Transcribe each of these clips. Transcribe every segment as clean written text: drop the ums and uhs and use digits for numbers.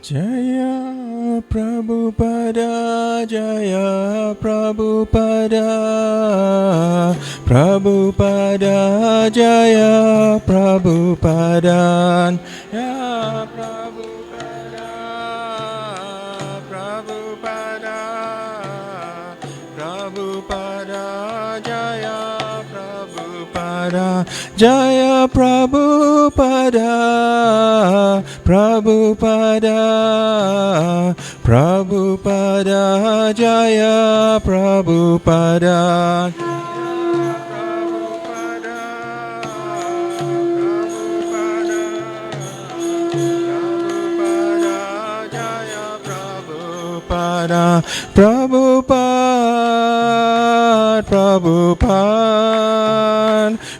Jaya Prabhupada, Jaya Prabhupada, Prabhupada, Jaya Prabhupada, Ya Prabhupada, Prabhupada, Prabhupada, Jaya Prabhupada, Jaya Prabhupada, Prabhupada, Prabhupada, Jaya Prabhupada, Prabhupada, Prabhupada, Prabhupada,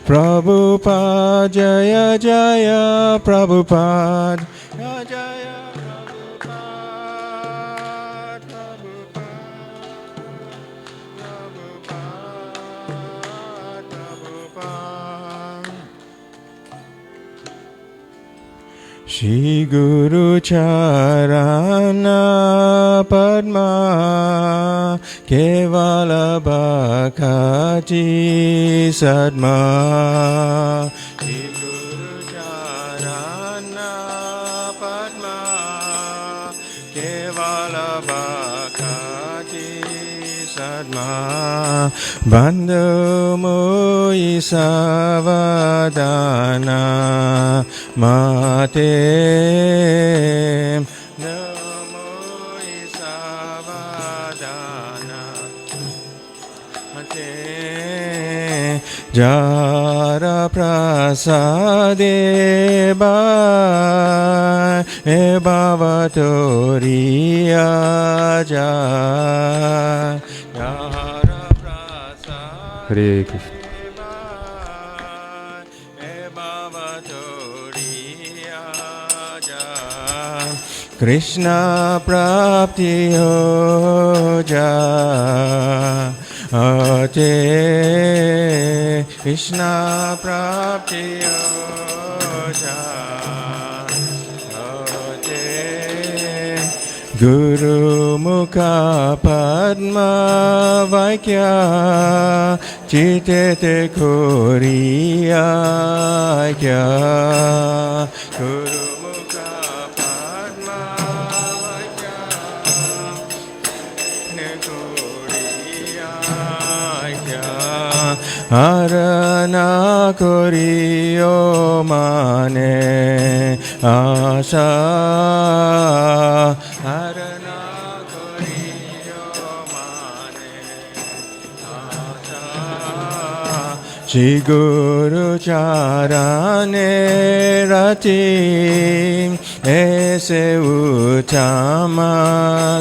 Prabhupada, Jaya Jaya Prabhupada, Jaya Jaya Prabhupada, Prabhupada, Prabhupada. Shri Guru Charana Padma Kevala Bhakati Sadma. Shri Guru Charana Padma Kevala Bhakati Sadma. Bandhu Mui Savadana Mate Namo Isavadana Mate Jara Prasade Bhai Bhavatoriya Jai Jara Prasade Hare Krishna. Krishna Prapti Ho Jayate, Krishna Prapti Ho Jayate, Guru Mukha Padma Vaikya Chitete Koriya Kya. Guru Arana Koriyo Mane Asa, Arana Koriyo Mane Asa, Shri Guru Charane Rati Ese Uttama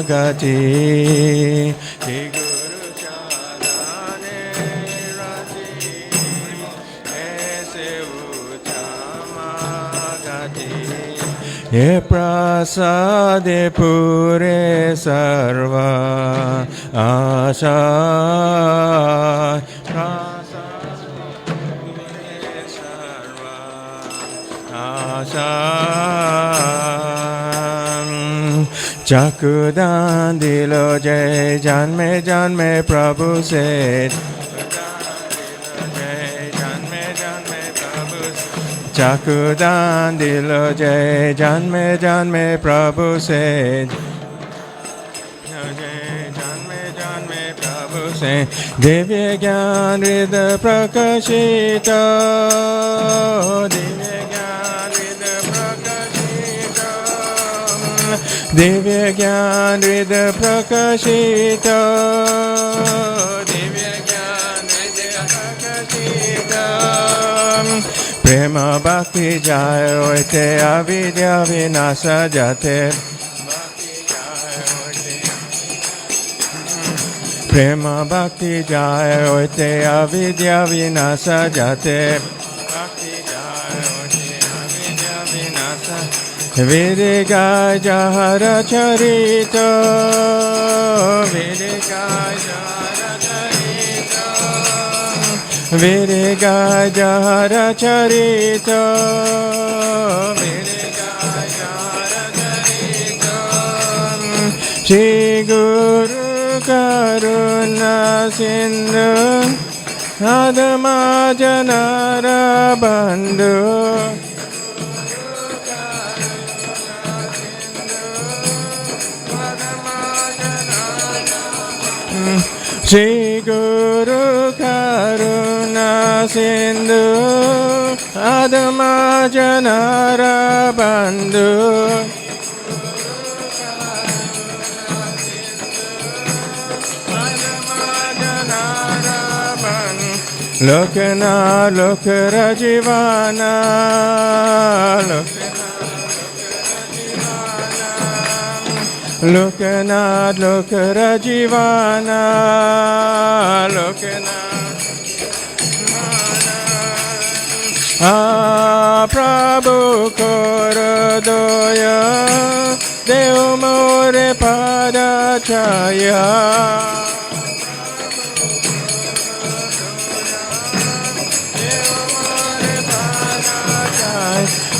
Gati. Shri Guru Ye prasade pure sarva asha, prasade pure sarva asha. Chakudan dilo jai janme janme Prabhu se. Chakudan dilo jai janme janme Prabhu se. Janme janme Prabhu se. Divya gyan hrida prakashita, divya gyan hrida prakashita, divya gyan hrida prakashita, divya gyan hrida prakashita. Prema bhakti jayo ete avidya vinasa jate. Prema bhakti jayo ete avidya vinasa jate. Bhakti jayo ete avidya vinasa. Vidika jahara charita, vidika jahara charita, vidika jahara charita, vidika jahara charita. Shri Guru Karuna Sindhu Adama Janara Bandhu Shri Guru Karuna Sindhu Adama Janara Bandhu Lokana Lokara Jivana Lokana Lokara Jivana Lokana Prabhu Korodoya Deo More Padachaya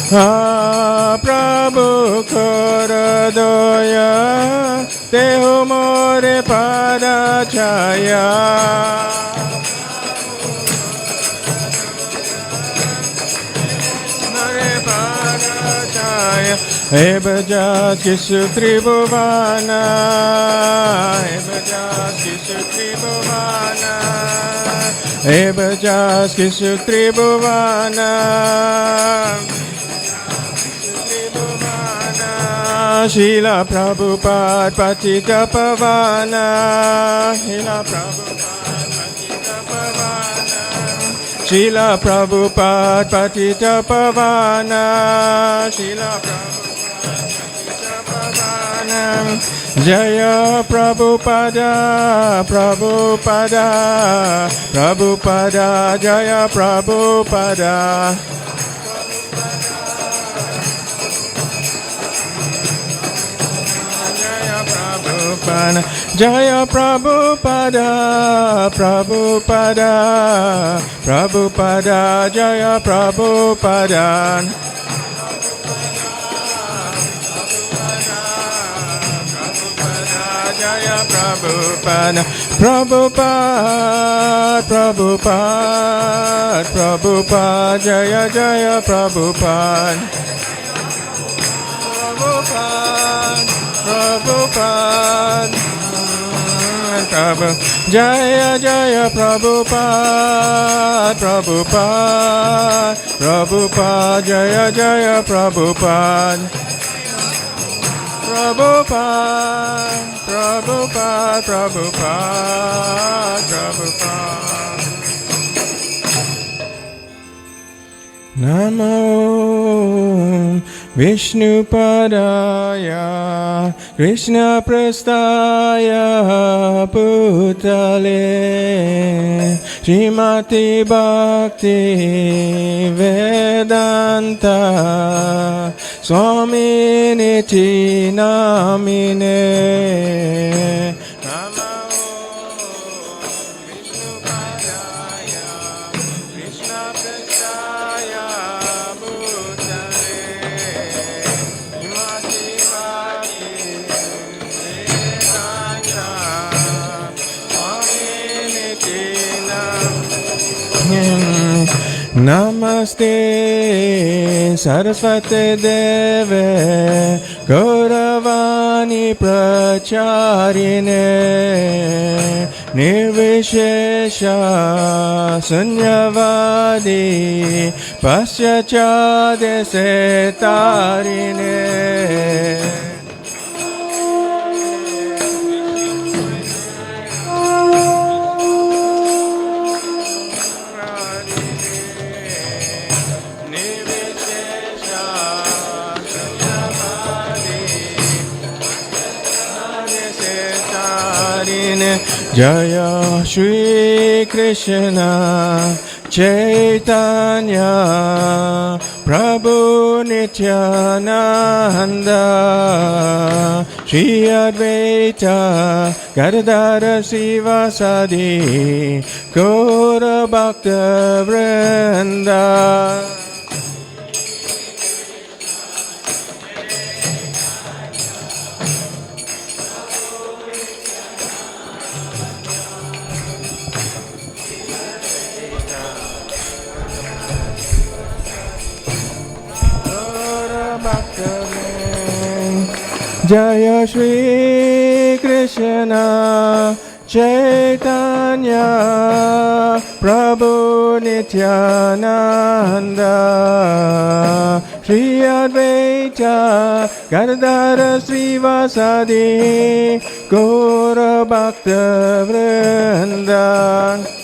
Prabhu Korodoya Deho More Padachaya Ebajas Kisu Tribhuvana Ebajas Kisu Tribhuvana Ebajas Kisu Tribhuvana Srila Prabhupada Patita Pavana Srila Prabhupada Patita Pavana Srila Prabhupada Pavana Jaya Prabhupada Prabhupada Prabhupada Jaya Prabhupada Jaya Prabhupada Prabhupada Prabhupada Jaya Prabhupada Jaya Prabhupada Prabhupada Prabhupada Prabhupada Jaya Jaya Prabhupada Prabhupada Jaya Jaya Prabhupada Prabhupada Prabhupada Jaya Jaya Prabhupada Prabhupada Prabhupada Prabhupada Prabhupada Namo Vishnupadaya Krishna Prastaya Putale Srimati Bhakti Vedanta Swaminiti Namine Namaste Saraswate Deve Gauravani Pracharine Nirvishesha Sunyavadi Pasyacha Desetarine Jaya Shri Krishna Chaitanya Prabhu Nityananda Shri Advaita Gadadhara Sivasadi Gaura Bhakta Vrinda Jaya Shri Krishna Chaitanya Prabhu Nityananda Shri Advaita Gadadhara Srivasadi Gaura Bhakta Vrinda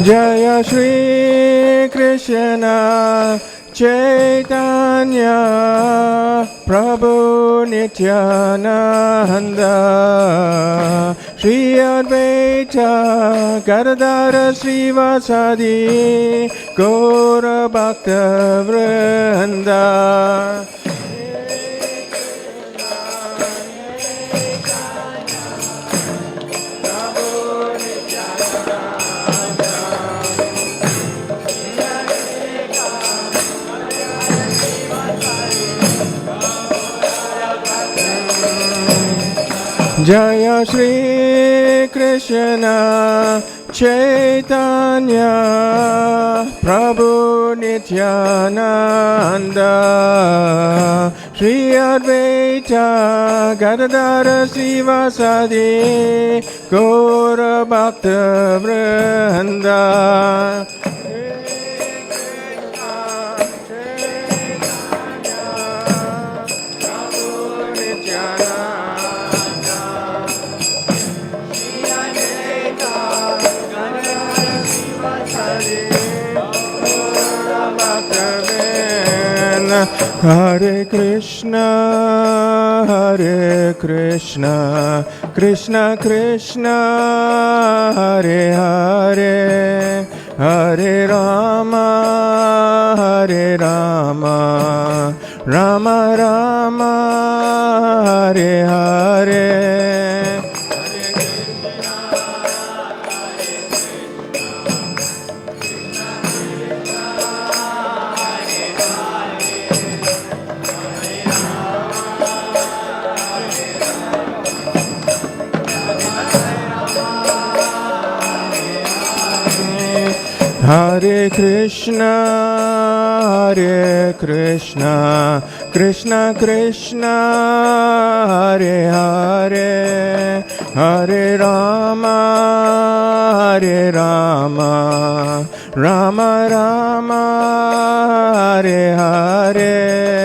Jaya Shri Krishna Chaitanya Prabhu Nityananda Shri Advaita Gadadhara Srivasadi Gaura Bhakta Vrinda Jaya Shri Krishna Chaitanya Prabhu Nityananda Shri Advaita Gadadhara Srivasadi Gaura Bhakta Vrinda Hare Krishna, Hare Krishna, Krishna Krishna, Hare Hare, Hare Rama, Hare Rama, Rama Rama, Hare Hare. Hare Krishna, Hare Krishna, Krishna Krishna, Hare Hare, Hare Rama, Hare Rama, Rama Rama, Hare Hare.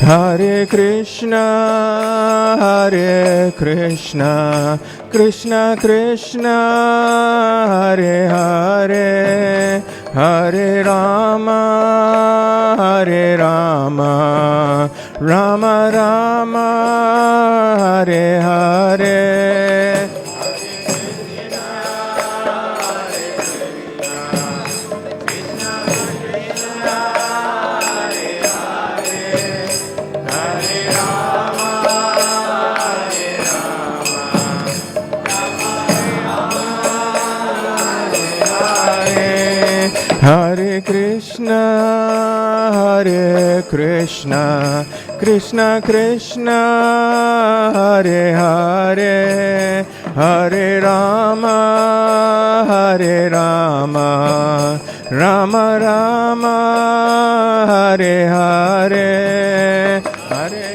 Hare Krishna, Hare Krishna, Krishna Krishna, Hare Hare, Hare Rama, Hare Rama, Rama Rama, Hare Hare. Hare Krishna, Hare Krishna, Krishna Krishna, Hare Hare, Hare Rama, Hare Rama, Rama Rama, Hare Hare, Hare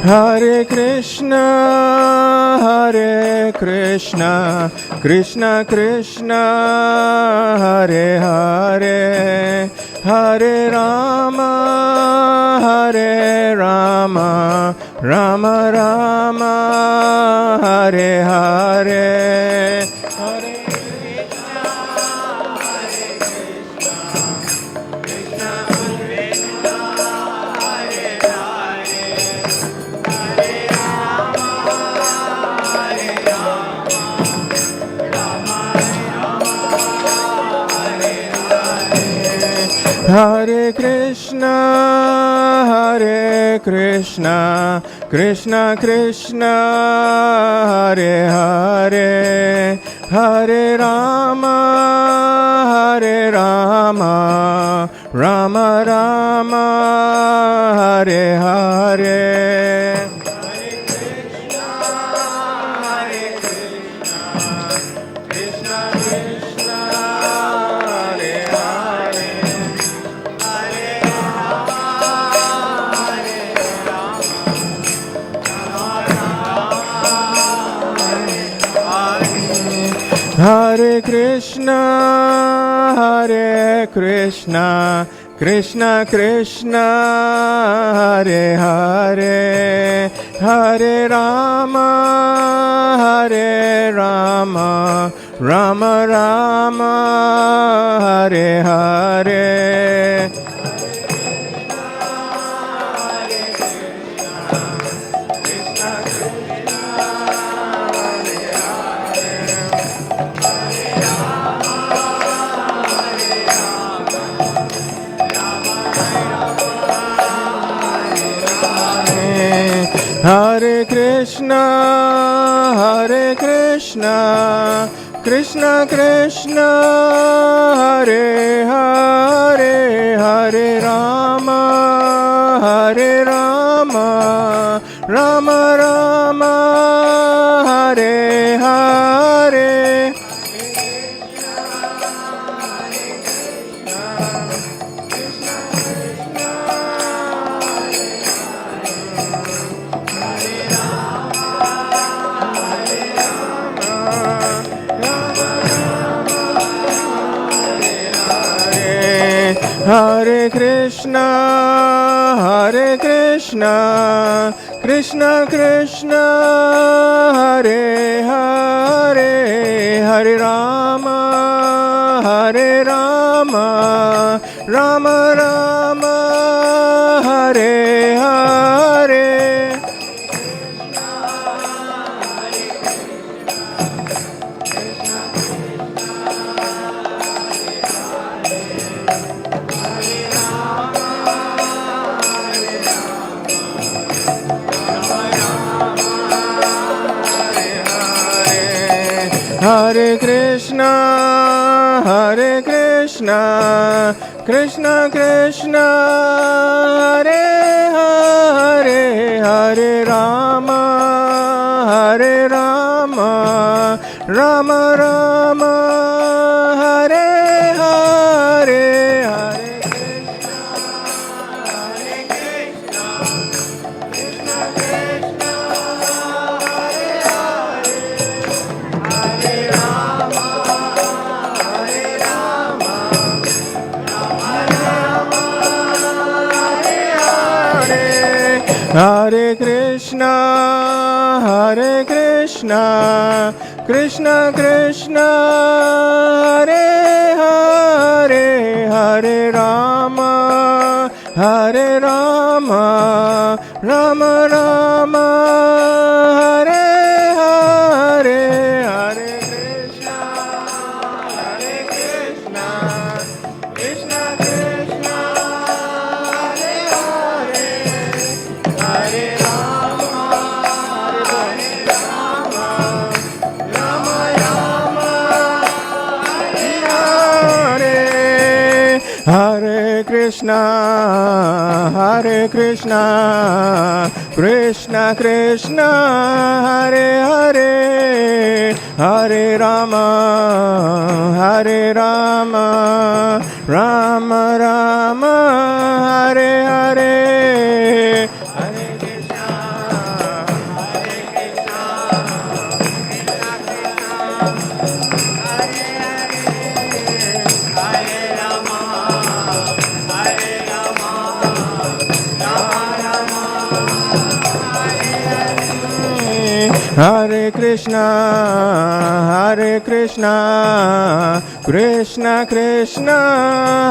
Hare Krishna, Hare Krishna, Krishna Krishna, Hare Hare, Hare Rama, Hare Rama, Rama Rama, Hare Hare, Hare Hare Krishna, Hare Krishna, Krishna Krishna, Hare Hare, Hare Rama, Hare Rama, Rama Rama, Hare Hare. Hare Krishna, Hare Krishna, Krishna Krishna, Hare Hare, Hare Rama, Hare Rama, Rama Rama, Hare Hare. Hare Krishna, Hare Krishna, Krishna Krishna, Hare Hare, Hare Rama, Hare Rama, Rama Rama, Hare Hare. Hare Krishna, Hare Krishna, Krishna Krishna, Hare Hare, Hare Rama, Hare Rama, Rama Rama, Hare Hare. Hare Krishna, Hare Krishna, Krishna Krishna, Hare Hare, Hare Rama, Hare Rama, Rama Rama, Hare Hare, Hare Hare Krishna, Hare Krishna, Krishna Krishna, Hare Hare, Hare Rama, Hare Rama, Rama Rama, Hare Hare, Hare Krishna, Hare Krishna, Krishna Krishna, Hare Hare, Hare Rama, Hare Rama, Rama Rama, Hare Hare. Hare Krishna, Hare Krishna, Krishna Krishna, Hare Hare, Hare Rama, Hare Rama, Rama Rama, Hare Hare. Hare Krishna, Hare Krishna, Krishna Krishna, Hare Hare, Hare Rama, Hare Rama, Rama Rama, Hare Hare Krishna, Krishna Krishna,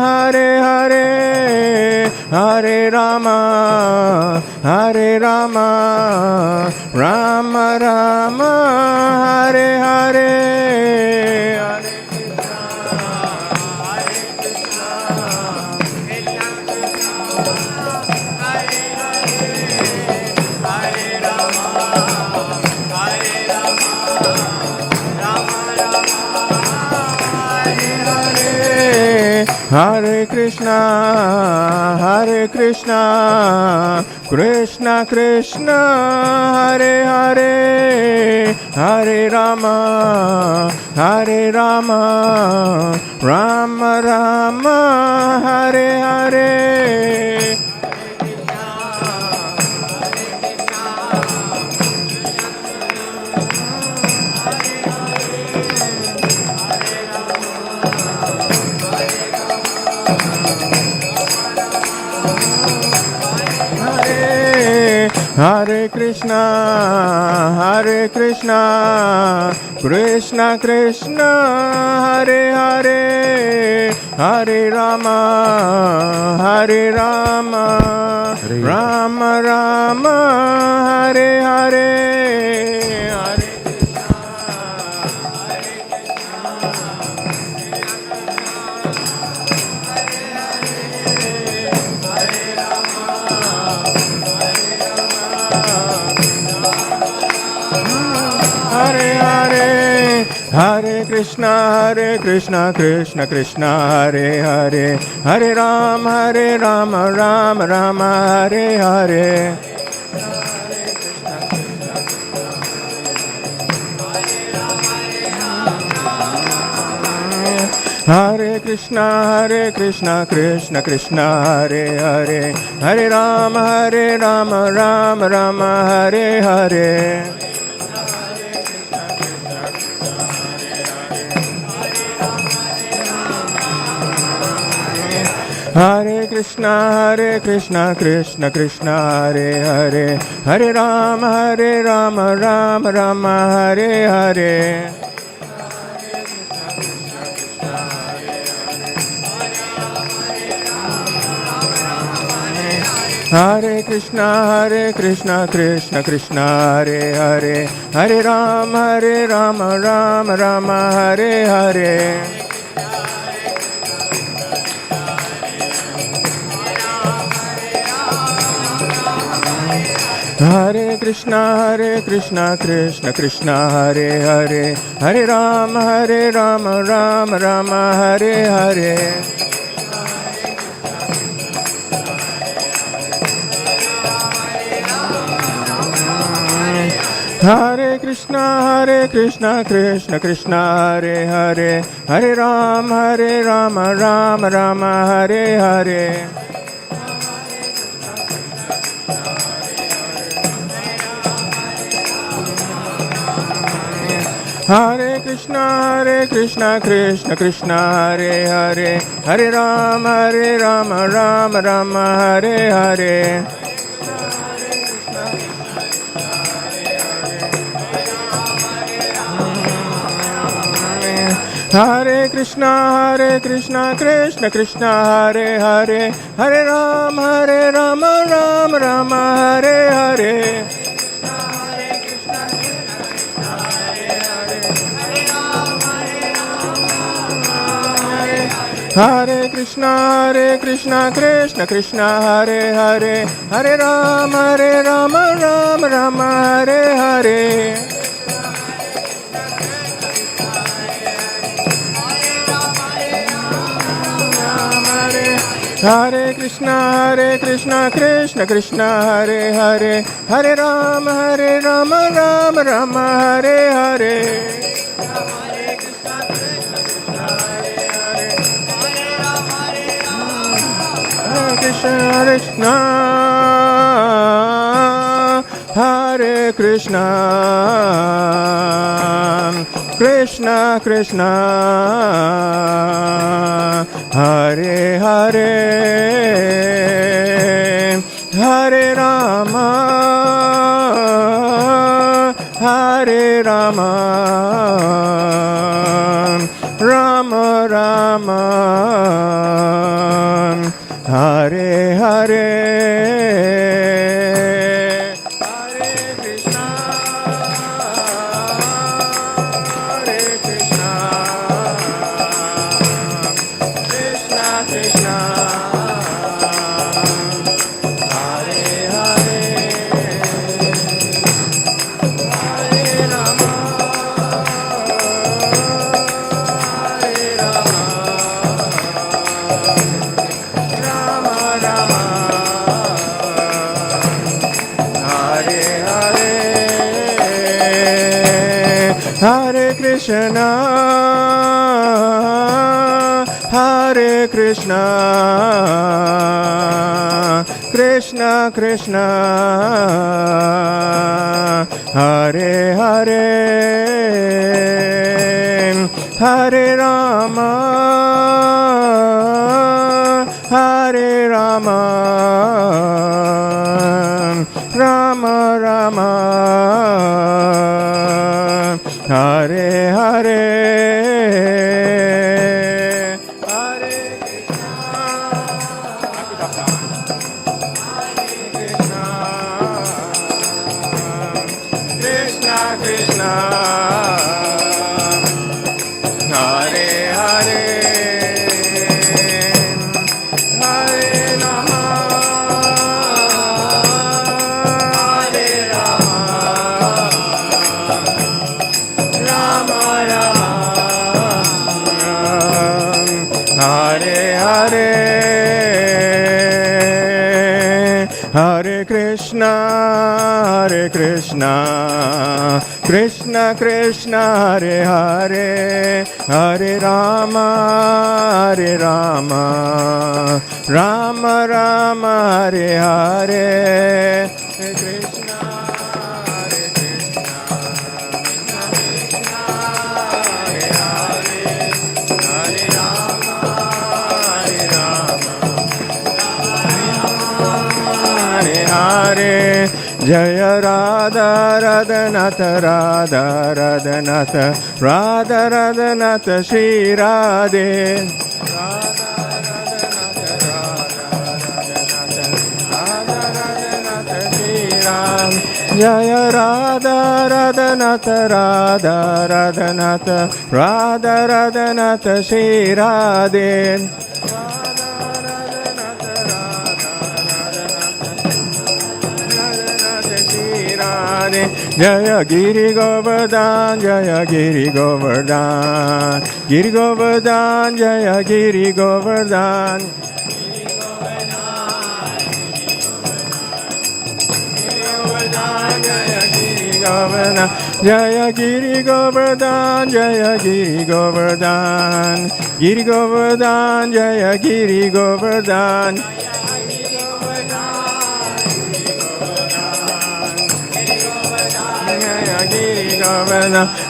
Hare Hare, Hare Rama, Rama Rama, Hare Hare. Hare Krishna, Krishna Krishna, Hare Hare, Hare Rama, Rama Rama, Hare Hare. Hare Krishna, Krishna Krishna, Hare Hare, Hare Rama, Rama Rama, Hare Hare. Hare Krishna, Krishna Krishna, Hare Hare, Hare Rama, Rama, Hare Hare. Hare Krishna, Krishna Krishna, Hare Hare, Hare Rama, Rama, Hare Hare. Hare Krishna, Krishna Krishna, Hare Hare, Hare Rama, Rama, Hare Hare. Hare Krishna, Krishna Krishna, Hare Hare, Hare Rama, Rama, Hare Hare. Hare Krishna, Krishna, Hare Hare, Hare Rama, Rama, Hare Hare. Hare Krishna, Krishna, Hare Hare, Hare Rama, Rama, Hare Hare. Hare Krishna, Krishna, Hare Hare, Hare Rama, Rama, Hare Hare. Hare Krishna, Krishna, Hare Hare, Hare Rama, Rama, Hare Hare. Hare Krishna, Krishna, Hare Hare, Hare Rama, Rama, Hare Hare. Hare Krishna, Krishna, Hare Hare, Hare Rama, Rama, Hare Hare. Krishna, Hare Krishna, Krishna, Hare Hare, Hare Rama, Hare Rama, Rama Rama, Hare Hare, Hare Krishna, Hare Krishna, Krishna Krishna, Hare Hare, Hare Rama, Hare Rama, Rama Rama, Hare Hare, Hare Krishna, Hare Krishna, Krishna Krishna, Hare Hare, Hare Rama, Hare Rama, Rama Rama, Hare Hare, Hare Krishna, Krishna, Hare Hare, Hare Rama, Hare Rama, Rama Rama, Hare Hare, Hare Krishna, Hare Krishna, Krishna Krishna, Hare Hare, Hare Rama, Hare Rama, Rama Rama, Hare Hare, Hare Krishna, Hare Krishna, Krishna Krishna, Hare Hare, Hare Rama, Hare Rama, Hare Hare, Jaya Radha Radhanatha, Radha Radhanatha, Radha Radhanatha, Shri Radhe, Radha Radhanatha, Radha Radhanatha, Radha Radhanatha, Shri Ram, Jaya Radha Radhanatha, Radha Radhanatha, Radha Radhanatha, Shri Radhe, Jaya Giri Govardhan, Jaya Giri Govardhan, Giri Govardhan, Jaya Giri Govardhan, Jaya Giri Govardhan, Jaya Giri Govardhan, Giri Govardhan, Jaya Giri Govardhan,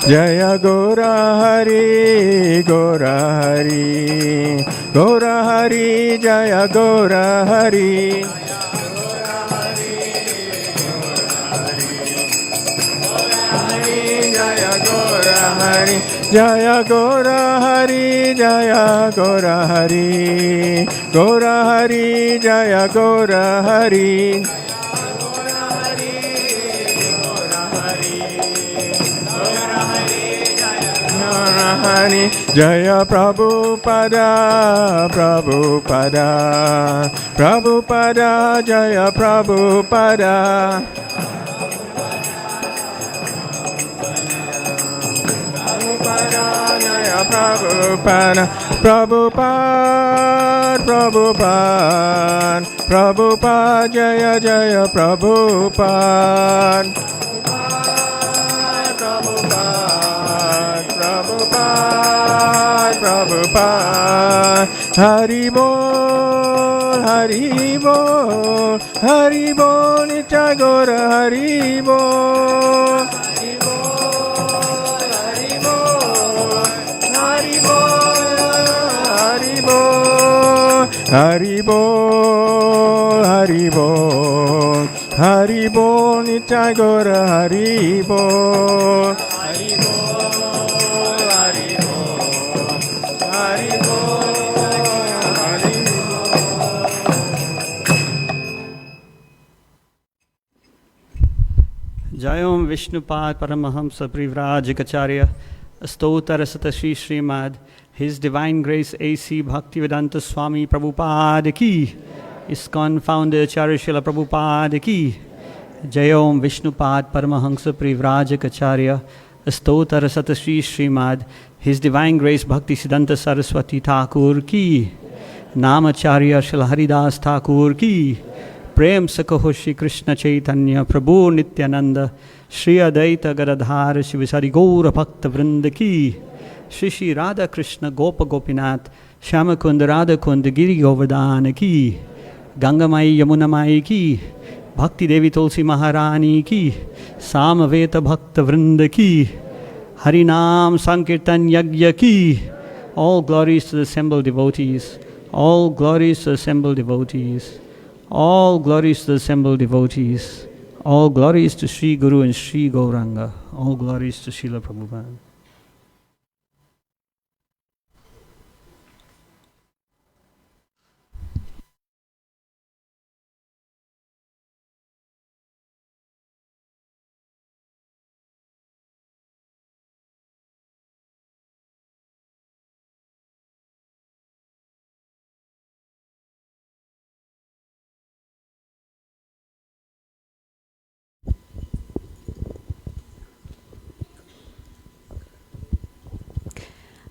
Jaya Gora Hari, Gora Hari, Gora Hari, Jaya Gora Hari, Jaya Gora Hari, Jaya Gora Hari, Jaya Gora Hari, Gora Hari, Jaya Gora Hari, Hari, Jaya Prabhupada, Prabhupada, Prabhupada, Jaya Prabhupada, Prabhupada, Jaya Prabhupada, Prabhupada, Prabhupada, Prabhupada, Jaya Jaya Prabhupada, Prabhupada, Hari Bol, Hari Bol, Hari Bol, Nitya Gora, Hari Bol, Hari Bol, Hari Bol, Hari Bol, Hari Bol, Hari Bol, Hari Bol, Nitya Gora, Hari Bol, Vishnupad Paramahamsa Privrajikacharya Stotar Sata Shri Srimad His Divine Grace A.C. Bhaktivedanta Swami Prabhupada Ki ISKCON Founder Acharya Srila Prabhupada Ki Jayom Vishnupad Paramahamsa Privrajikacharya Stotar Sata Shri Srimad His Divine Grace Bhaktisiddhanta Saraswati Thakur Ki Namacharya Srila Haridas Thakur Ki Prem Sakaho Shri Krishna Chaitanya Prabhu Nityananda Shri Adaita Gadadhar Shivisari Gaura Bhakta Vrinda Ki Shri Shri Radha Krishna Gopa Gopinath Shyamakund Radha Kund Giri Govardhana Ki Gangamai Yamunamai Ki Bhakti Devi Tulsi Maharani Ki Samaveta Bhakta Vrinda Ki Harinam Sankirtan Yagya Ki. All glories to the assembled devotees. All glories to the assembled devotees. All glories to the assembled devotees. All glories to Sri Guru and Sri Gauranga. All glories to Srila Prabhupada.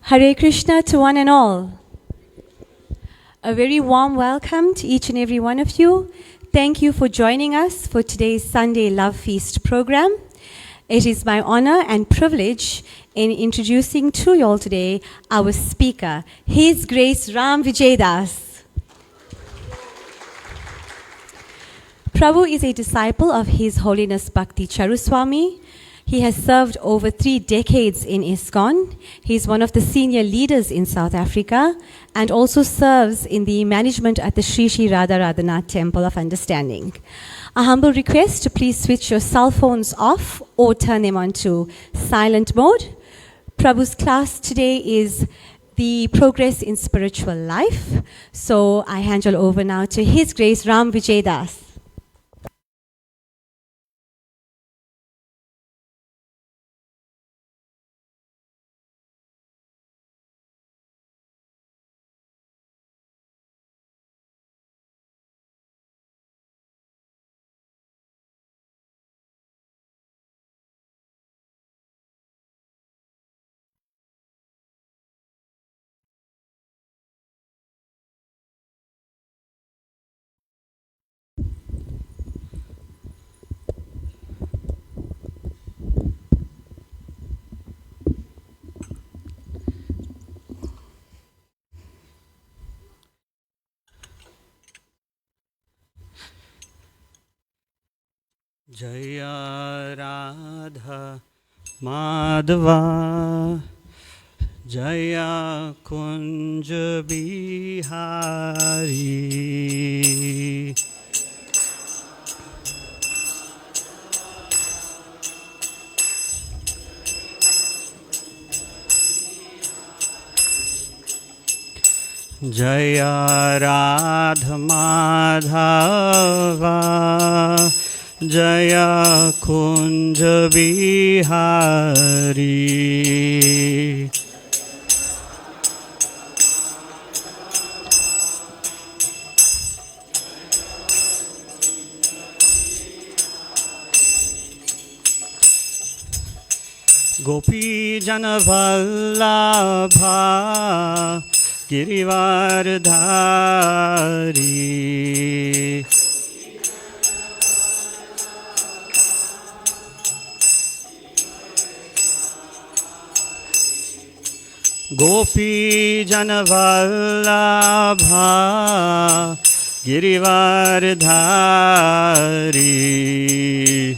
Hare Krishna to one and all. A very warm welcome to each and every one of you. Thank you for joining us for today's Sunday Love Feast program. It is my honor and privilege in introducing to you all today our speaker, His Grace Ramvijay Das. Prabhu is a disciple of His Holiness Bhakti Charuswami. He has served over 3 decades in ISKCON. He is one of the senior leaders in South Africa and also serves in the management at the Sri Sri Radha Radhanath Temple of Understanding. A humble request to please switch your cell phones off or turn them on to silent mode. Prabhu's class today is the progress in spiritual life. So I hand you all over now to His Grace Ramvijay Das. Jaya Radha Madhava Jaya Kunja Bihari Jaya Radha Madhava Jaya Kunja Bihari Gopi Jana Vallabha Girivardhari Gopi Jana Vallabha Girivardhari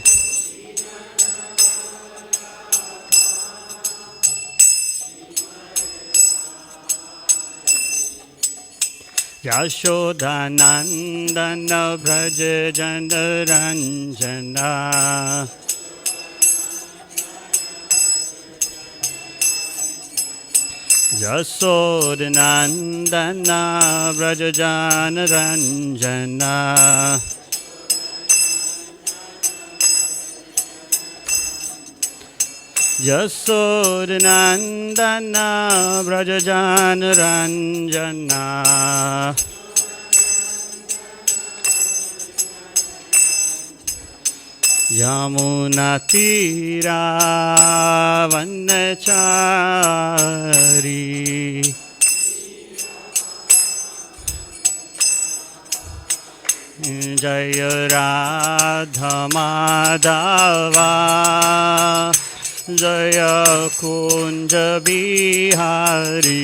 Yashodanandana Braja Jana Ranjana Yashodanandana Braja Jana Ranjana Yasodhanandana Vrajajanaranjana Yamunatira Vanachari Jaya Radha Madhava Jaya Kunja Bihari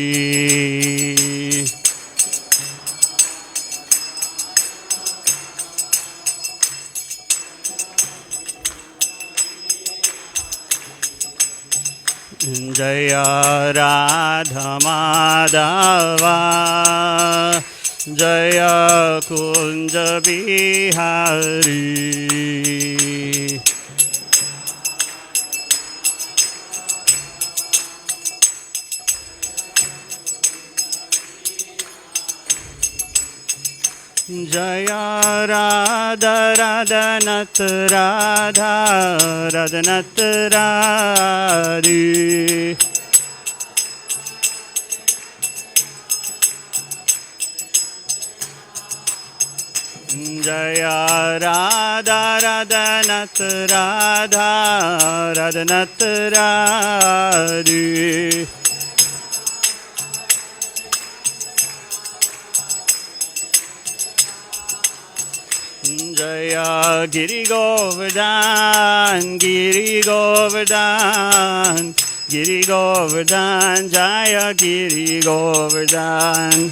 Jaya Radha Madhava Jaya Kunja Bihari Jaya Radha Radhanat Radha Radhanat Radhi Jaya Radha Radhanat Radha Radhanat Radhi Jaya Giri Govardhan Giri Govardhan Giri Govardhan Jaya Giri Govardhan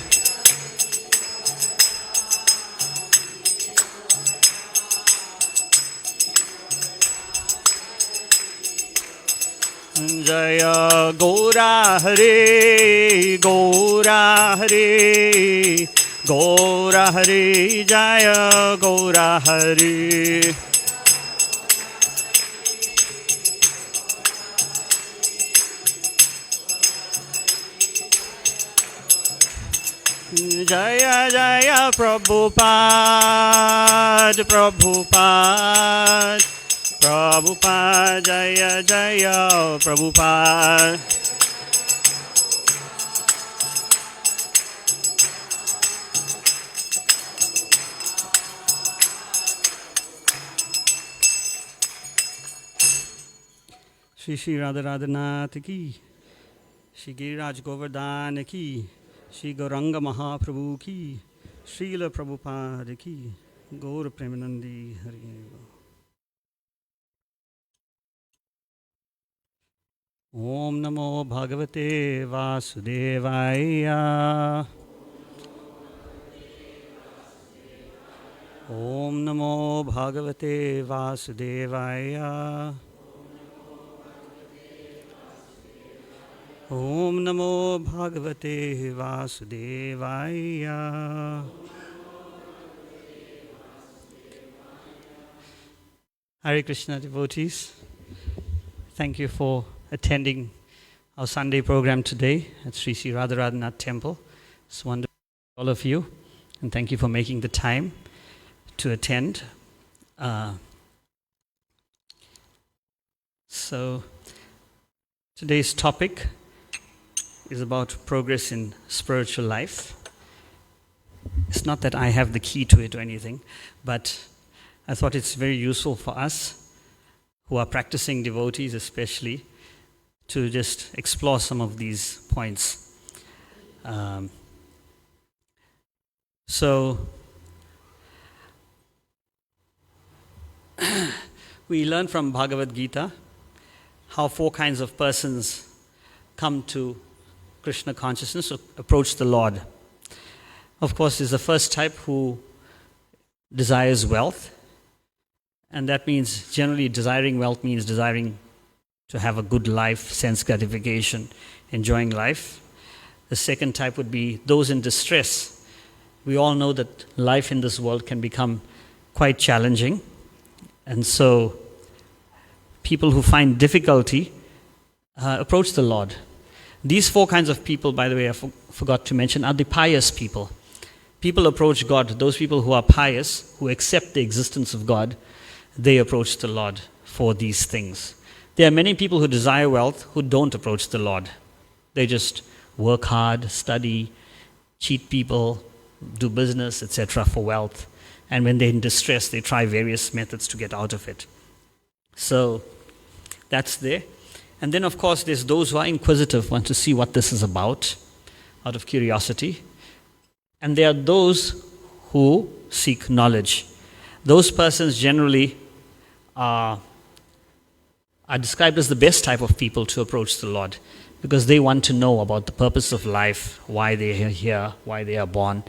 Jaya Gora Hare Gora Hare Gora Hare Jaya Gora Hare Jaya Jaya Prabhupada Prabhupada Prabhupada Jaya Jaya Prabhupada Shri Shri Radha Radhanath ki Shri Giriraj Govardhan ki Shri Gauranga Mahaprabhu ki Srila Prabhupada ki Gaur Premanandi Hari Om Namo Bhagavate Vasudevaya Om Namo Bhagavate Vasudevaya Om Namo Bhagavate Vasudevaya Hare Krishna devotees, thank you for attending our Sunday program today at Sri Sri Radha Radhanath Temple. It's wonderful all of you, and thank you for making the time to attend. So today's topic is about progress in spiritual life. It's not that I have the key to it or anything, but I thought it's very useful for us who are practicing devotees especially to just explore some of these points. So we learn from Bhagavad Gita how 4 kinds of persons come to Krishna consciousness, approach the Lord. Of course, there's the first type who desires wealth, and that means generally desiring wealth means desiring to have a good life, sense gratification, enjoying life. The second type would be those in distress. We all know that life in this world can become quite challenging, and so people who find difficulty approach the Lord. These 4 kinds of people, by the way, I forgot to mention, are the pious people. People approach God. Those people who are pious, who accept the existence of God, they approach the Lord for these things. there are many people who desire wealth who don't approach the Lord. They just work hard, study, cheat people, do business, etc. for wealth. And when they're in distress, they try various methods to get out of it. So that's there. And then, of course, there's those who are inquisitive, want to see what this is about, out of curiosity. And there are those who seek knowledge. Those persons generally are described as the best type of people to approach the Lord, because they want to know about the purpose of life, why they are here, why they are born,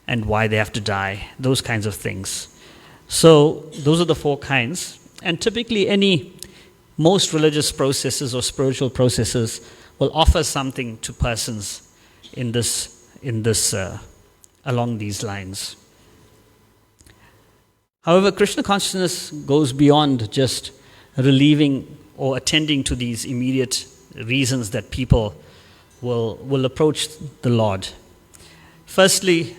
and why they have to die, those kinds of things. So those are the four kinds. And typically most religious processes or spiritual processes will offer something to persons in this along these lines. However, Krishna consciousness goes beyond just relieving or attending to these immediate reasons that people will approach the Lord. Firstly,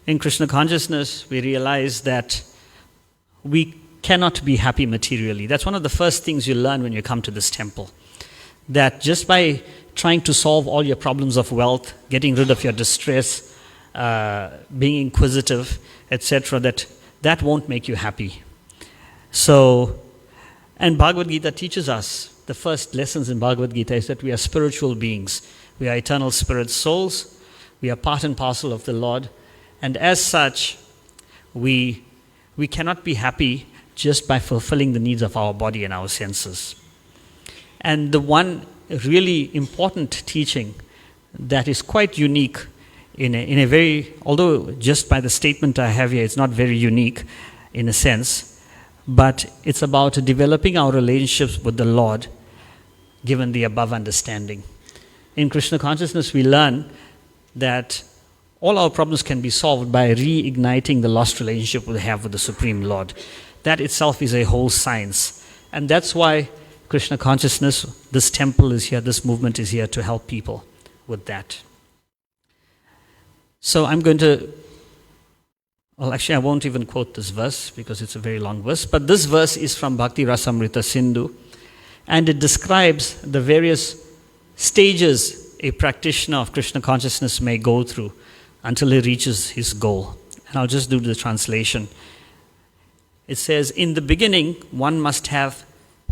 in Krishna consciousness, we realize that we cannot be happy materially. That's one of the first things you learn when you come to this temple. That just by trying to solve all your problems of wealth, getting rid of your distress, being inquisitive, etc., that won't make you happy. So, and Bhagavad Gita teaches us, the first lessons in Bhagavad Gita is that we are spiritual beings. We are eternal spirit souls. We are part and parcel of the Lord. And as such, we cannot be happy just by fulfilling the needs of our body and our senses. And the one really important teaching that is quite unique in a very, although just by the statement I have here, it's not very unique in a sense, but it's about developing our relationships with the Lord given the above understanding. In Krishna consciousness, we learn that all our problems can be solved by reigniting the lost relationship we have with the Supreme Lord. That itself is a whole science. And that's why Krishna consciousness, this temple is here, this movement is here to help people with that. So I'm going to, well, actually I won't even quote this verse because it's a very long verse, but this verse is from Bhakti Rasamrita Sindhu, and it describes the various stages a practitioner of Krishna consciousness may go through until he reaches his goal. And I'll just do the translation. It says, in the beginning, one must have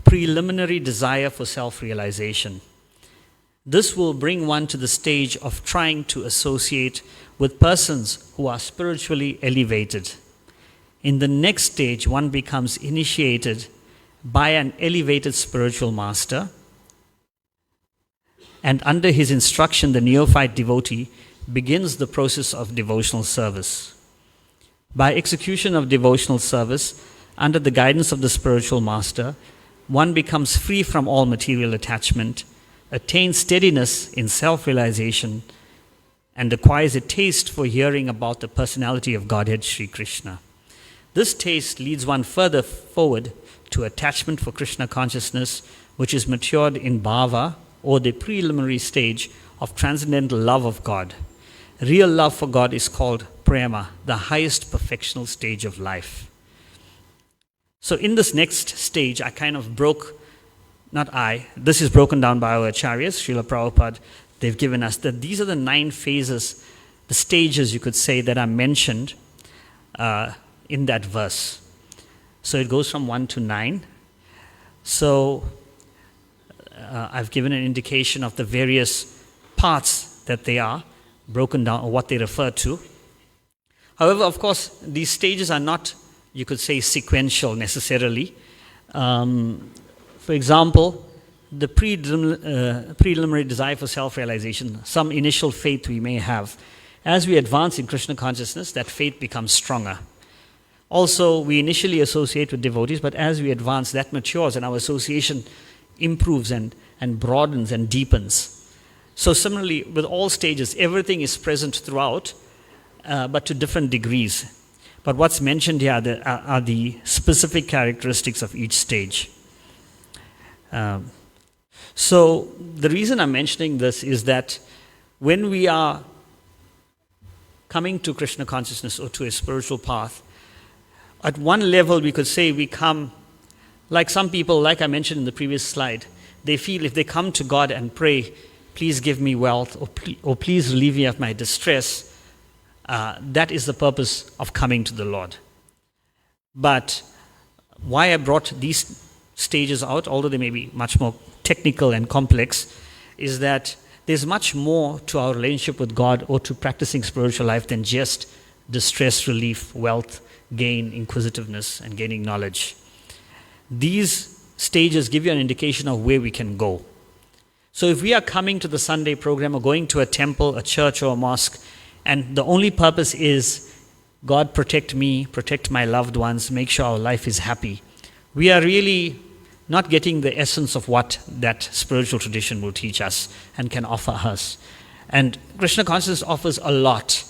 preliminary desire for self-realization. This will bring one to the stage of trying to associate with persons who are spiritually elevated. In the next stage, one becomes initiated by an elevated spiritual master, and under his instruction, the neophyte devotee begins the process of devotional service. By execution of devotional service, under the guidance of the spiritual master, one becomes free from all material attachment, attains steadiness in self-realization, and acquires a taste for hearing about the personality of Godhead Sri Krishna. This taste leads one further forward to attachment for Krishna consciousness, which is matured in bhava, or the preliminary stage of transcendental love of God. Real love for God is called prema, the highest perfectional stage of life. So in this next stage, I kind of this is broken down by our acharyas, Srila Prabhupada. They've given us that these are the 9 phases, the stages you could say that are mentioned in that verse. So it goes from 1 to 9. So I've given an indication of the various parts that they are broken down, or what they refer to. However, of course, these stages are not, you could say, sequential necessarily. For example, the preliminary desire for self-realization, some initial faith we may have. As we advance in Krishna consciousness, that faith becomes stronger. Also, we initially associate with devotees, but as we advance, that matures and our association improves and broadens and deepens. So similarly, with all stages, everything is present throughout, but to different degrees. But what's mentioned here are the specific characteristics of each stage. So the reason I'm mentioning this is that when we are coming to Krishna consciousness or to a spiritual path, at one level we could say we come Like some people, like I mentioned in the previous slide, they feel if they come to God and pray, please give me wealth, or please relieve me of my distress, that is the purpose of coming to the Lord. But why I brought these stages out, although they may be much more technical and complex, is that there's much more to our relationship with God or to practicing spiritual life than just distress relief, wealth gain, inquisitiveness, and gaining knowledge. These stages give you an indication of where we can go. So if we are coming to the Sunday program or going to a temple, a church, or a mosque, and the only purpose is, God, protect me, protect my loved ones, make sure our life is happy, we are really not getting the essence of what that spiritual tradition will teach us and can offer us. And Krishna consciousness offers a lot,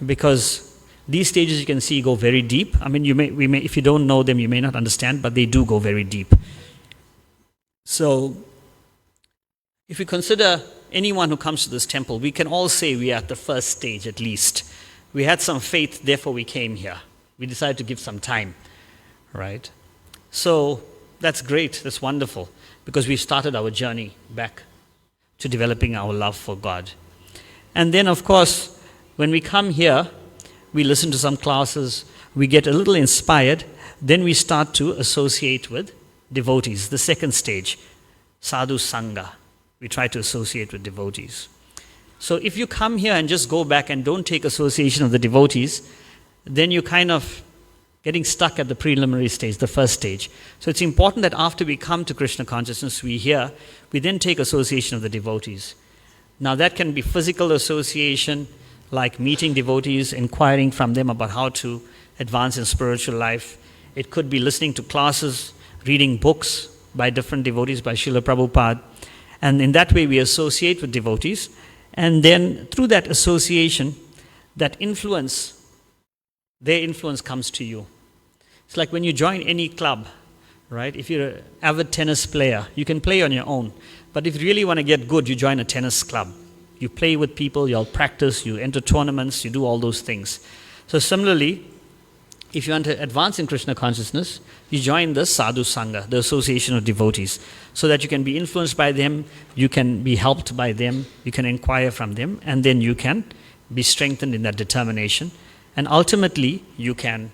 because these stages, you can see, go very deep. I mean, if you don't know them, you may not understand, but they do go very deep. So, if we consider anyone who comes to this temple, we can all say we are at the first stage at least. We had some faith, therefore we came here. We decided to give some time, right? So, that's great, that's wonderful, because we started our journey back to developing our love for God. And then, of course, when we come here, we listen to some classes, we get a little inspired, then we start to associate with devotees. The second stage, sadhu sangha. We try to associate with devotees. So if you come here and just go back and don't take association of the devotees, then you're kind of getting stuck at the preliminary stage, the first stage. So it's important that after we come to Krishna consciousness, we then take association of the devotees. Now that can be physical association, like meeting devotees, inquiring from them about how to advance in spiritual life. It could be listening to classes, reading books by different devotees, by Srila Prabhupada. And in that way we associate with devotees. And then through that association, that influence, their influence comes to you. It's like when you join any club, right? If you're an avid tennis player, you can play on your own. But if you really want to get good, you join a tennis club. You play with people, you'll practice, you enter tournaments, you do all those things. So similarly, if you want to advance in Krishna consciousness, you join the sadhu sangha, the association of devotees, so that you can be influenced by them, you can be helped by them, you can inquire from them, and then you can be strengthened in that determination. And ultimately, you can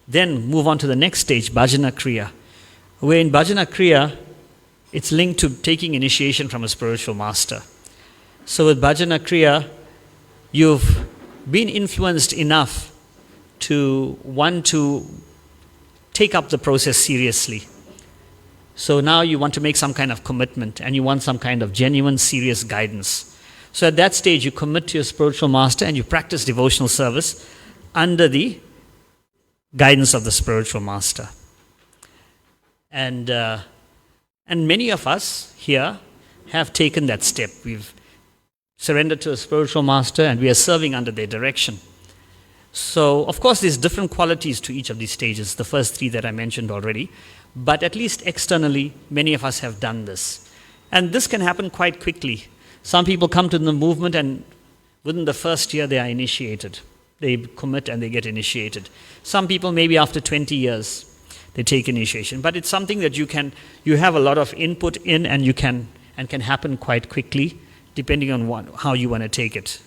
then move on to the next stage, bhajana kriya, where in bhajana kriya, it's linked to taking initiation from a spiritual master. So with bhajana kriya, you've been influenced enough to want to take up the process seriously. So now you want to make some kind of commitment and you want some kind of genuine, serious guidance. So at that stage, you commit to your spiritual master and you practice devotional service under the guidance of the spiritual master. And many of us here have taken that step. We've surrendered to a spiritual master and we are serving under their direction. So, of course, there's different qualities to each of these stages, the first three that I mentioned already, but at least externally, many of us have done this. And this can happen quite quickly. Some people come to the movement and within the first year they are initiated. They commit and they get initiated. Some people maybe after 20 years they take initiation, but it's something that you have a lot of input in and can happen quite quickly depending on how you want to take it.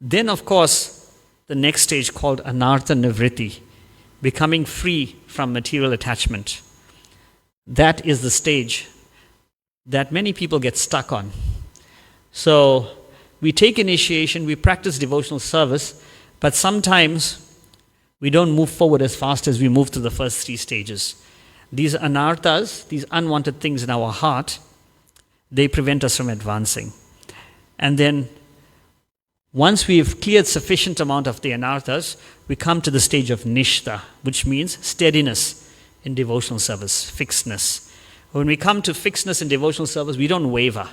Then, of course, the next stage called anartha nivritti, becoming free from material attachment. That is the stage that many people get stuck on. So we take initiation, we practice devotional service, but sometimes we don't move forward as fast as we move to the first three stages. These anarthas, these unwanted things in our heart, they prevent us from advancing. And then once we've cleared sufficient amount of the anarthas, we come to the stage of nishtha, which means steadiness in devotional service, fixedness. When we come to fixedness in devotional service, we don't waver.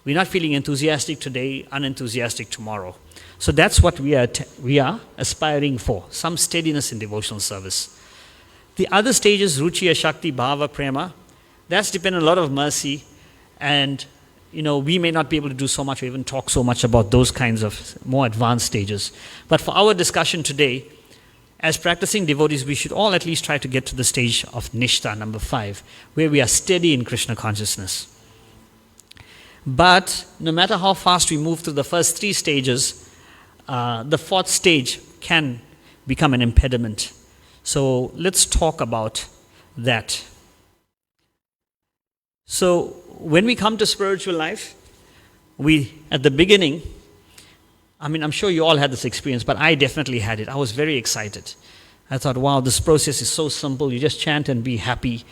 We're not feeling enthusiastic today, unenthusiastic tomorrow. So that's what we are aspiring for, some steadiness in devotional service. The other stages, ruchi, shakti, bhava, prema, that's dependent on a lot of mercy, and we may not be able to do so much or even talk so much about those kinds of more advanced stages. But for our discussion today, as practicing devotees, we should all at least try to get to the stage of Nishta, number 5, where we are steady in Krishna consciousness. But no matter how fast we move through the first 3 stages, the 4th stage can become an impediment. So let's talk about that. So when we come to spiritual life, we, at the beginning, I'm sure you all had this experience, but I definitely had it. I was very excited. I thought, wow, this process is so simple. You just chant and be happy.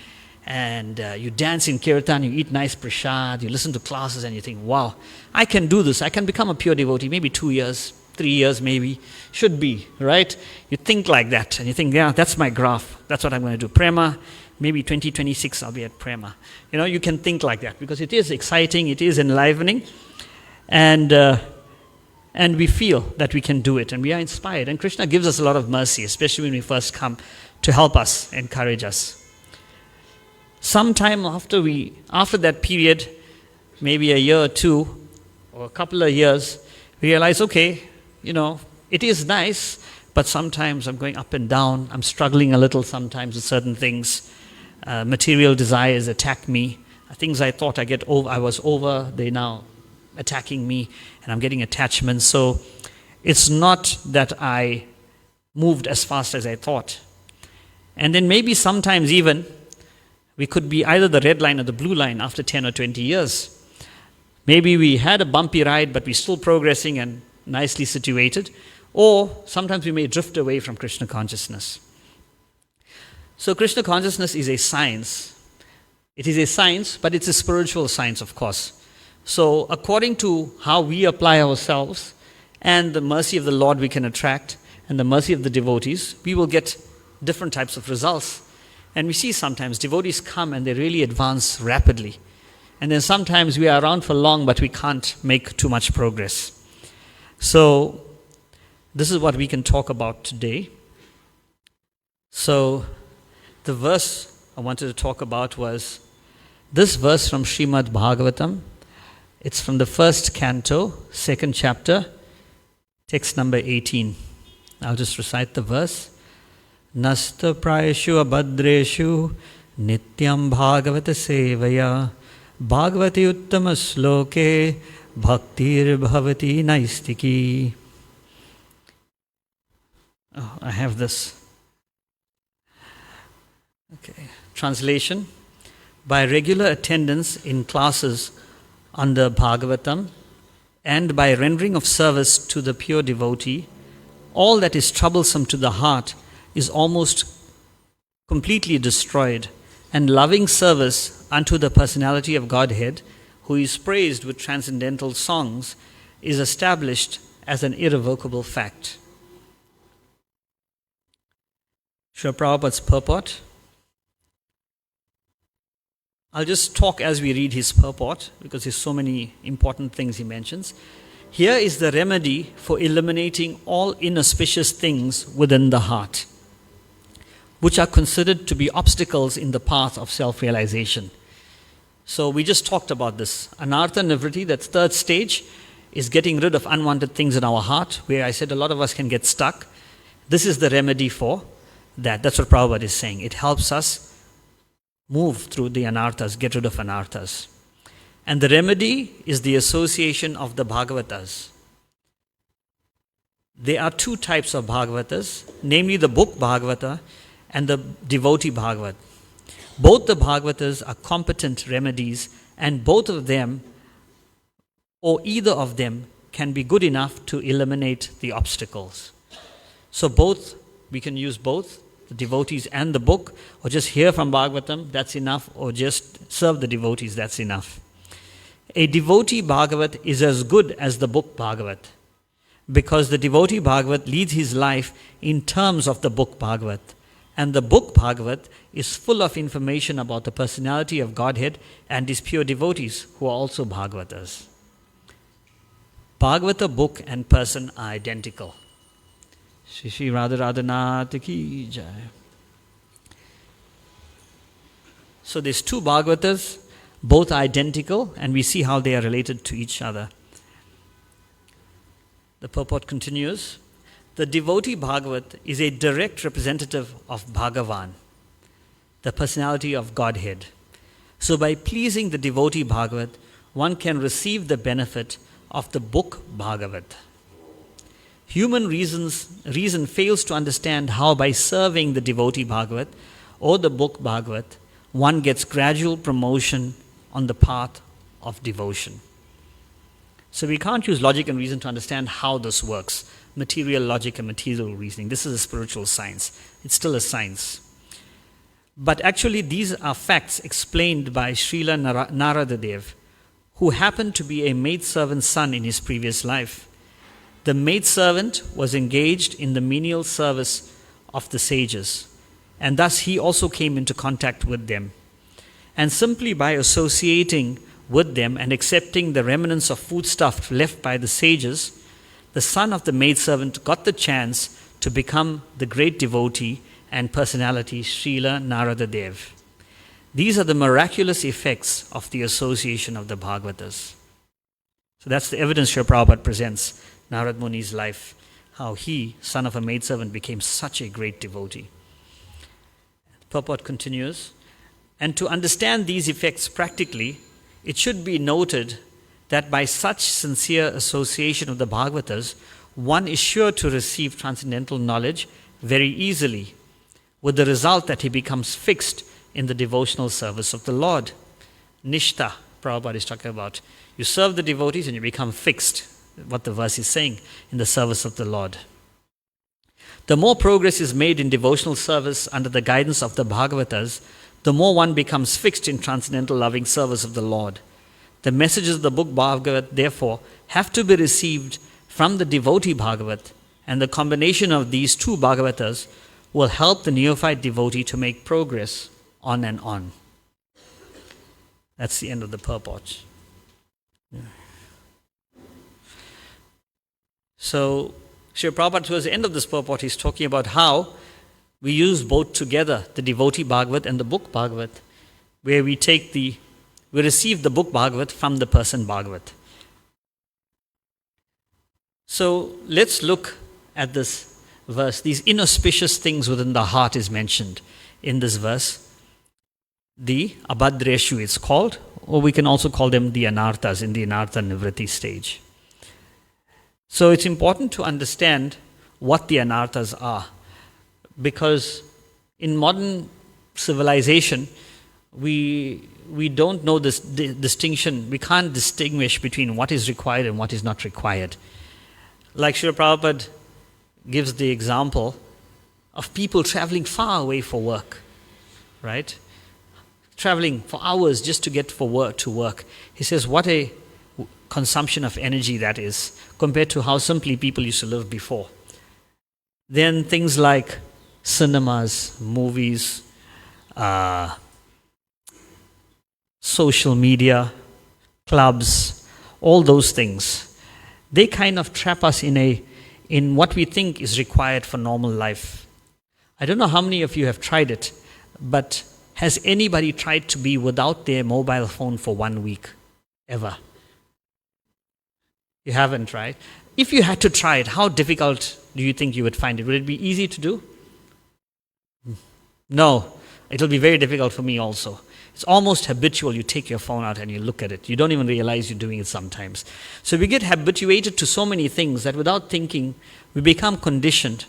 And you dance in kirtan, you eat nice prasad, you listen to classes, and you think, wow, I can do this. I can become a pure devotee, maybe 2 years, 3 years maybe. Should be, right? You think like that, and you think, yeah, that's my graph. That's what I'm going to do. Prema, maybe 2026 I'll be at Prema. You can think like that, because it is exciting, it is enlivening. And we feel that we can do it, and we are inspired. And Krishna gives us a lot of mercy, especially when we first come, to help us, encourage us. Sometime after that period, maybe a year or 2, or a couple of years, we realize, okay, it is nice, but sometimes I'm going up and down. I'm struggling a little sometimes with certain things. Material desires attack me. Things I thought I was over, they now attacking me, and I'm getting attachments. So it's not that I moved as fast as I thought. And then maybe sometimes even we could be either the red line or the blue line after 10 or 20 years. Maybe we had a bumpy ride, but we're still progressing and nicely situated. Or sometimes we may drift away from Krishna consciousness. So Krishna consciousness is a science. It is a science, but it's a spiritual science, of course. So according to how we apply ourselves and the mercy of the Lord we can attract and the mercy of the devotees, we will get different types of results. And we see sometimes devotees come and they really advance rapidly. And then sometimes we are around for long, but we can't make too much progress. So this is what we can talk about today. So the verse I wanted to talk about was this verse from Srimad Bhagavatam. It's from the 1st canto, 2nd chapter, text number 18. I'll just recite the verse. Nasta prayashu abhadreshu nityam bhagavata sevaya bhagavati uttama sloke bhaktir bhavati naistiki. Oh, I have this. Okay. Translation. By regular attendance in classes under Bhagavatam and by rendering of service to the pure devotee, all that is troublesome to the heart is almost completely destroyed, and loving service unto the personality of Godhead, who is praised with transcendental songs, is established as an irrevocable fact. Srila Prabhupada's purport. I'll just talk as we read his purport, because there's so many important things he mentions. Here is the remedy for eliminating all inauspicious things within the heart, which are considered to be obstacles in the path of self-realization. So we just talked about this. Anartha Nivritti, that 3rd stage, is getting rid of unwanted things in our heart, where I said a lot of us can get stuck. This is the remedy for that. That's what Prabhupada is saying. It helps us move through the anarthas, get rid of anarthas. And the remedy is the association of the Bhagavatas. There are 2 types of Bhagavatas, namely the book Bhagavata and the devotee Bhagavat. Both the Bhagavatas are competent remedies, and both of them, or either of them, can be good enough to eliminate the obstacles. So both, we can use both, the devotees and the book, or just hear from Bhagavatam, that's enough, or just serve the devotees, that's enough. A devotee Bhagavat is as good as the book Bhagavat, because the devotee Bhagavat leads his life in terms of the book Bhagavat, and the book Bhagavat is full of information about the personality of Godhead and his pure devotees, who are also Bhagavatas. Bhagavata book and person are identical. Shri Shri Radha Radhanath ki jai. So there's 2 Bhagavatas, both are identical, and we see how they are related to each other. The purport continues. The devotee Bhagavat is a direct representative of Bhagavan, the personality of Godhead. So by pleasing the devotee Bhagavat, one can receive the benefit of the book Bhagavat. Human reason fails to understand how by serving the devotee Bhagavat or the book Bhagavat, one gets gradual promotion on the path of devotion. So we can't use logic and reason to understand how this works. Material logic and material reasoning. This is a spiritual science. It's still a science. But actually these are facts explained by Srila Narada Dev, who happened to be a maidservant's son in his previous life. The maidservant was engaged in the menial service of the sages, and thus he also came into contact with them. And simply by associating with them and accepting the remnants of foodstuff left by the sages, the son of the maidservant got the chance to become the great devotee and personality Srila Narada Dev. These are the miraculous effects of the association of the Bhagavatas. So that's the evidence Srila Prabhupada presents, Narad Muni's life, how he, son of a maidservant, became such a great devotee. Purport continues, and to understand these effects practically, it should be noted that by such sincere association of the Bhagavatas, one is sure to receive transcendental knowledge very easily, with the result that he becomes fixed in the devotional service of the Lord. Nishtha, Prabhupada is talking about. You serve the devotees and you become fixed, what the verse is saying, in the service of the Lord. The more progress is made in devotional service under the guidance of the Bhagavatas, the more one becomes fixed in transcendental loving service of the Lord. The messages of the book Bhagavat, therefore, have to be received from the devotee Bhagavat, and the combination of these two Bhagavatas will help the neophyte devotee to make progress on and on. That's the end of the purport. Yeah. So, Srila Prabhupada, towards the end of this purport, he's talking about how we use both together, the devotee Bhagavat and the book Bhagavat, where we receive the book Bhagavat from the person Bhagavat. So let's look at this verse. These inauspicious things within the heart is mentioned in this verse. The abhadreshu it's called, or we can also call them the anarthas in the anartha nivritti stage. So it's important to understand what the anarthas are, because in modern civilization, we don't know this distinction. We can't distinguish between what is required and what is not required. Like Srila Prabhupada gives the example of people traveling far away for work, right? Traveling for hours just to get to work. He says, what a consumption of energy that is compared to how simply people used to live before. Then things like cinemas, movies, social media, clubs, all those things, they kind of trap us in what we think is required for normal life. I don't know how many of you have tried it, but has anybody tried to be without their mobile phone for 1 week? Ever? You haven't, right? If you had to try it, how difficult do you think you would find it? Would it be easy to do? No. It will be very difficult for me also. It's almost habitual. You take your phone out and you look at it. You don't even realize you're doing it sometimes. So we get habituated to so many things that without thinking, we become conditioned.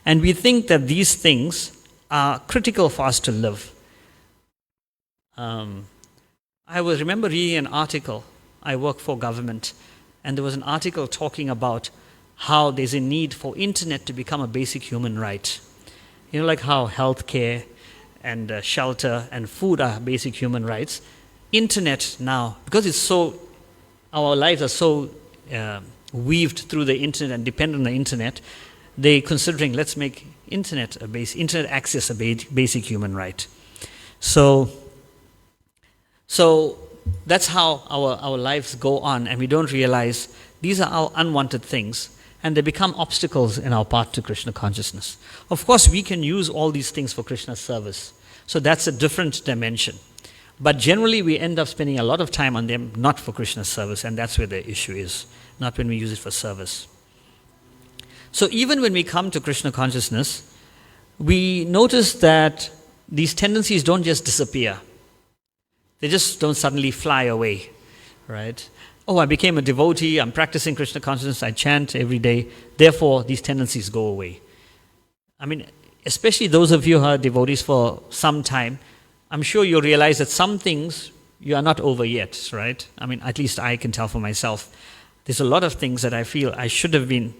And we think that these things are critical for us to live. I remember reading an article. I work for government. And there was an article talking about how there's a need for internet to become a basic human right. You know, like how healthcare and shelter and food are basic human rights. Internet now, because our lives are so weaved through the internet and depend on the internet, they're considering, let's make internet access a basic human right. So that's how our lives go on, and we don't realize these are our unwanted things, and they become obstacles in our path to Krishna consciousness. Of course, we can use all these things for Krishna's service. So that's a different dimension. But generally, we end up spending a lot of time on them, not for Krishna's service, and that's where the issue is, not when we use it for service. So even when we come to Krishna consciousness, we notice that these tendencies don't just disappear. They just don't suddenly fly away, right? Oh, I became a devotee, I'm practicing Krishna consciousness, I chant every day, therefore these tendencies go away. I mean, especially those of you who are devotees for some time, I'm sure you realize that some things you are not over yet, right? I mean, at least I can tell for myself. There's a lot of things that I feel I should have been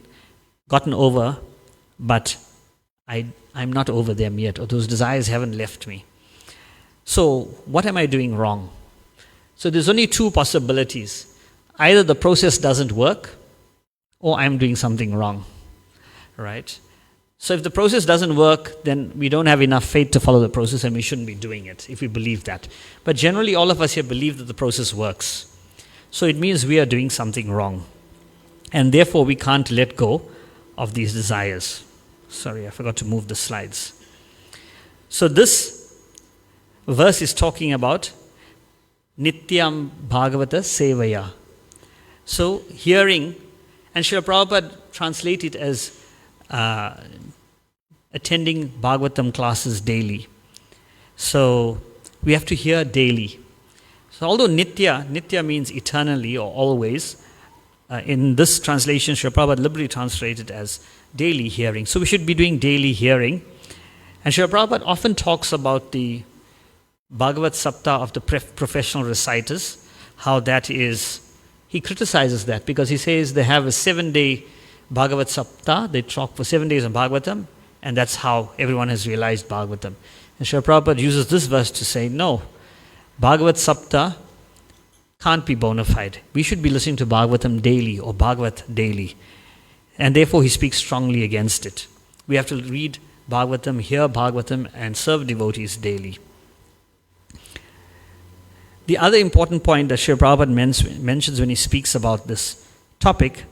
gotten over, but I'm not over them yet, or those desires haven't left me. So what am I doing wrong? So there's only two possibilities. Either the process doesn't work, or I'm doing something wrong, right? So if the process doesn't work, then we don't have enough faith to follow the process, and we shouldn't be doing it if we believe that. But generally, all of us here believe that the process works. So it means we are doing something wrong. And therefore, we can't let go of these desires. Sorry, I forgot to move the slides. So this verse is talking about Nityam Bhagavata Sevaya. So hearing, and Srila Prabhupada translate it as attending Bhagavatam classes daily. So we have to hear daily. So although Nitya means eternally or always, in this translation, Srila Prabhupada liberally translated as daily hearing. So we should be doing daily hearing. And Srila Prabhupada often talks about the Bhagavat Sapta of the professional reciters, how that is, he criticizes that because he says they have a 7-day Bhagavat Sapta, they talk for 7 days on Bhagavatam, and that's how everyone has realized Bhagavatam. And Srila Prabhupada uses this verse to say, no, Bhagavat Sapta can't be bona fide. We should be listening to Bhagavatam daily or Bhagavat daily. And therefore he speaks strongly against it. We have to read Bhagavatam, hear Bhagavatam, and serve devotees daily. The other important point that Srila Prabhupada mentions when he speaks about this topic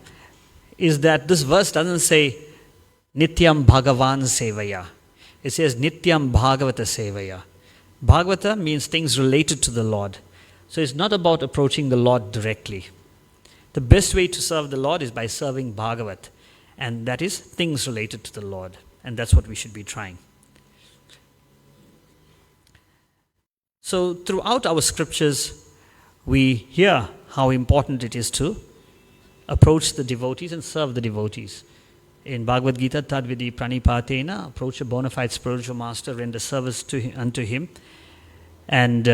is that this verse doesn't say Nityam Bhagavan Sevaya. It says Nityam Bhagavata Sevaya. Bhagavata means things related to the Lord. So it's not about approaching the Lord directly. The best way to serve the Lord is by serving Bhagavat. And that is things related to the Lord. And that's what we should be trying. So throughout our scriptures, we hear how important it is to approach the devotees and serve the devotees. In Bhagavad Gita, Tadvidi Pranipatena, approach a bona fide spiritual master, render service unto him, and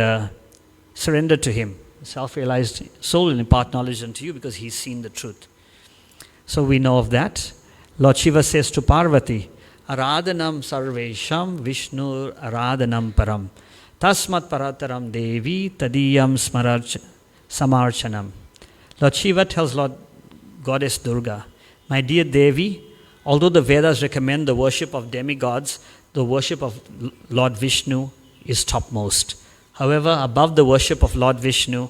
surrender to him. Self-realized soul will impart knowledge unto you because he's seen the truth. So we know of that. Lord Shiva says to Parvati, Aradhanam sarvesham Vishnur aradhanam param. Tasmat parataram devi tadiyam samarchanam. Lord Shiva tells Lord Goddess Durga, my dear Devi, although the Vedas recommend the worship of demigods, the worship of Lord Vishnu is topmost. However, above the worship of Lord Vishnu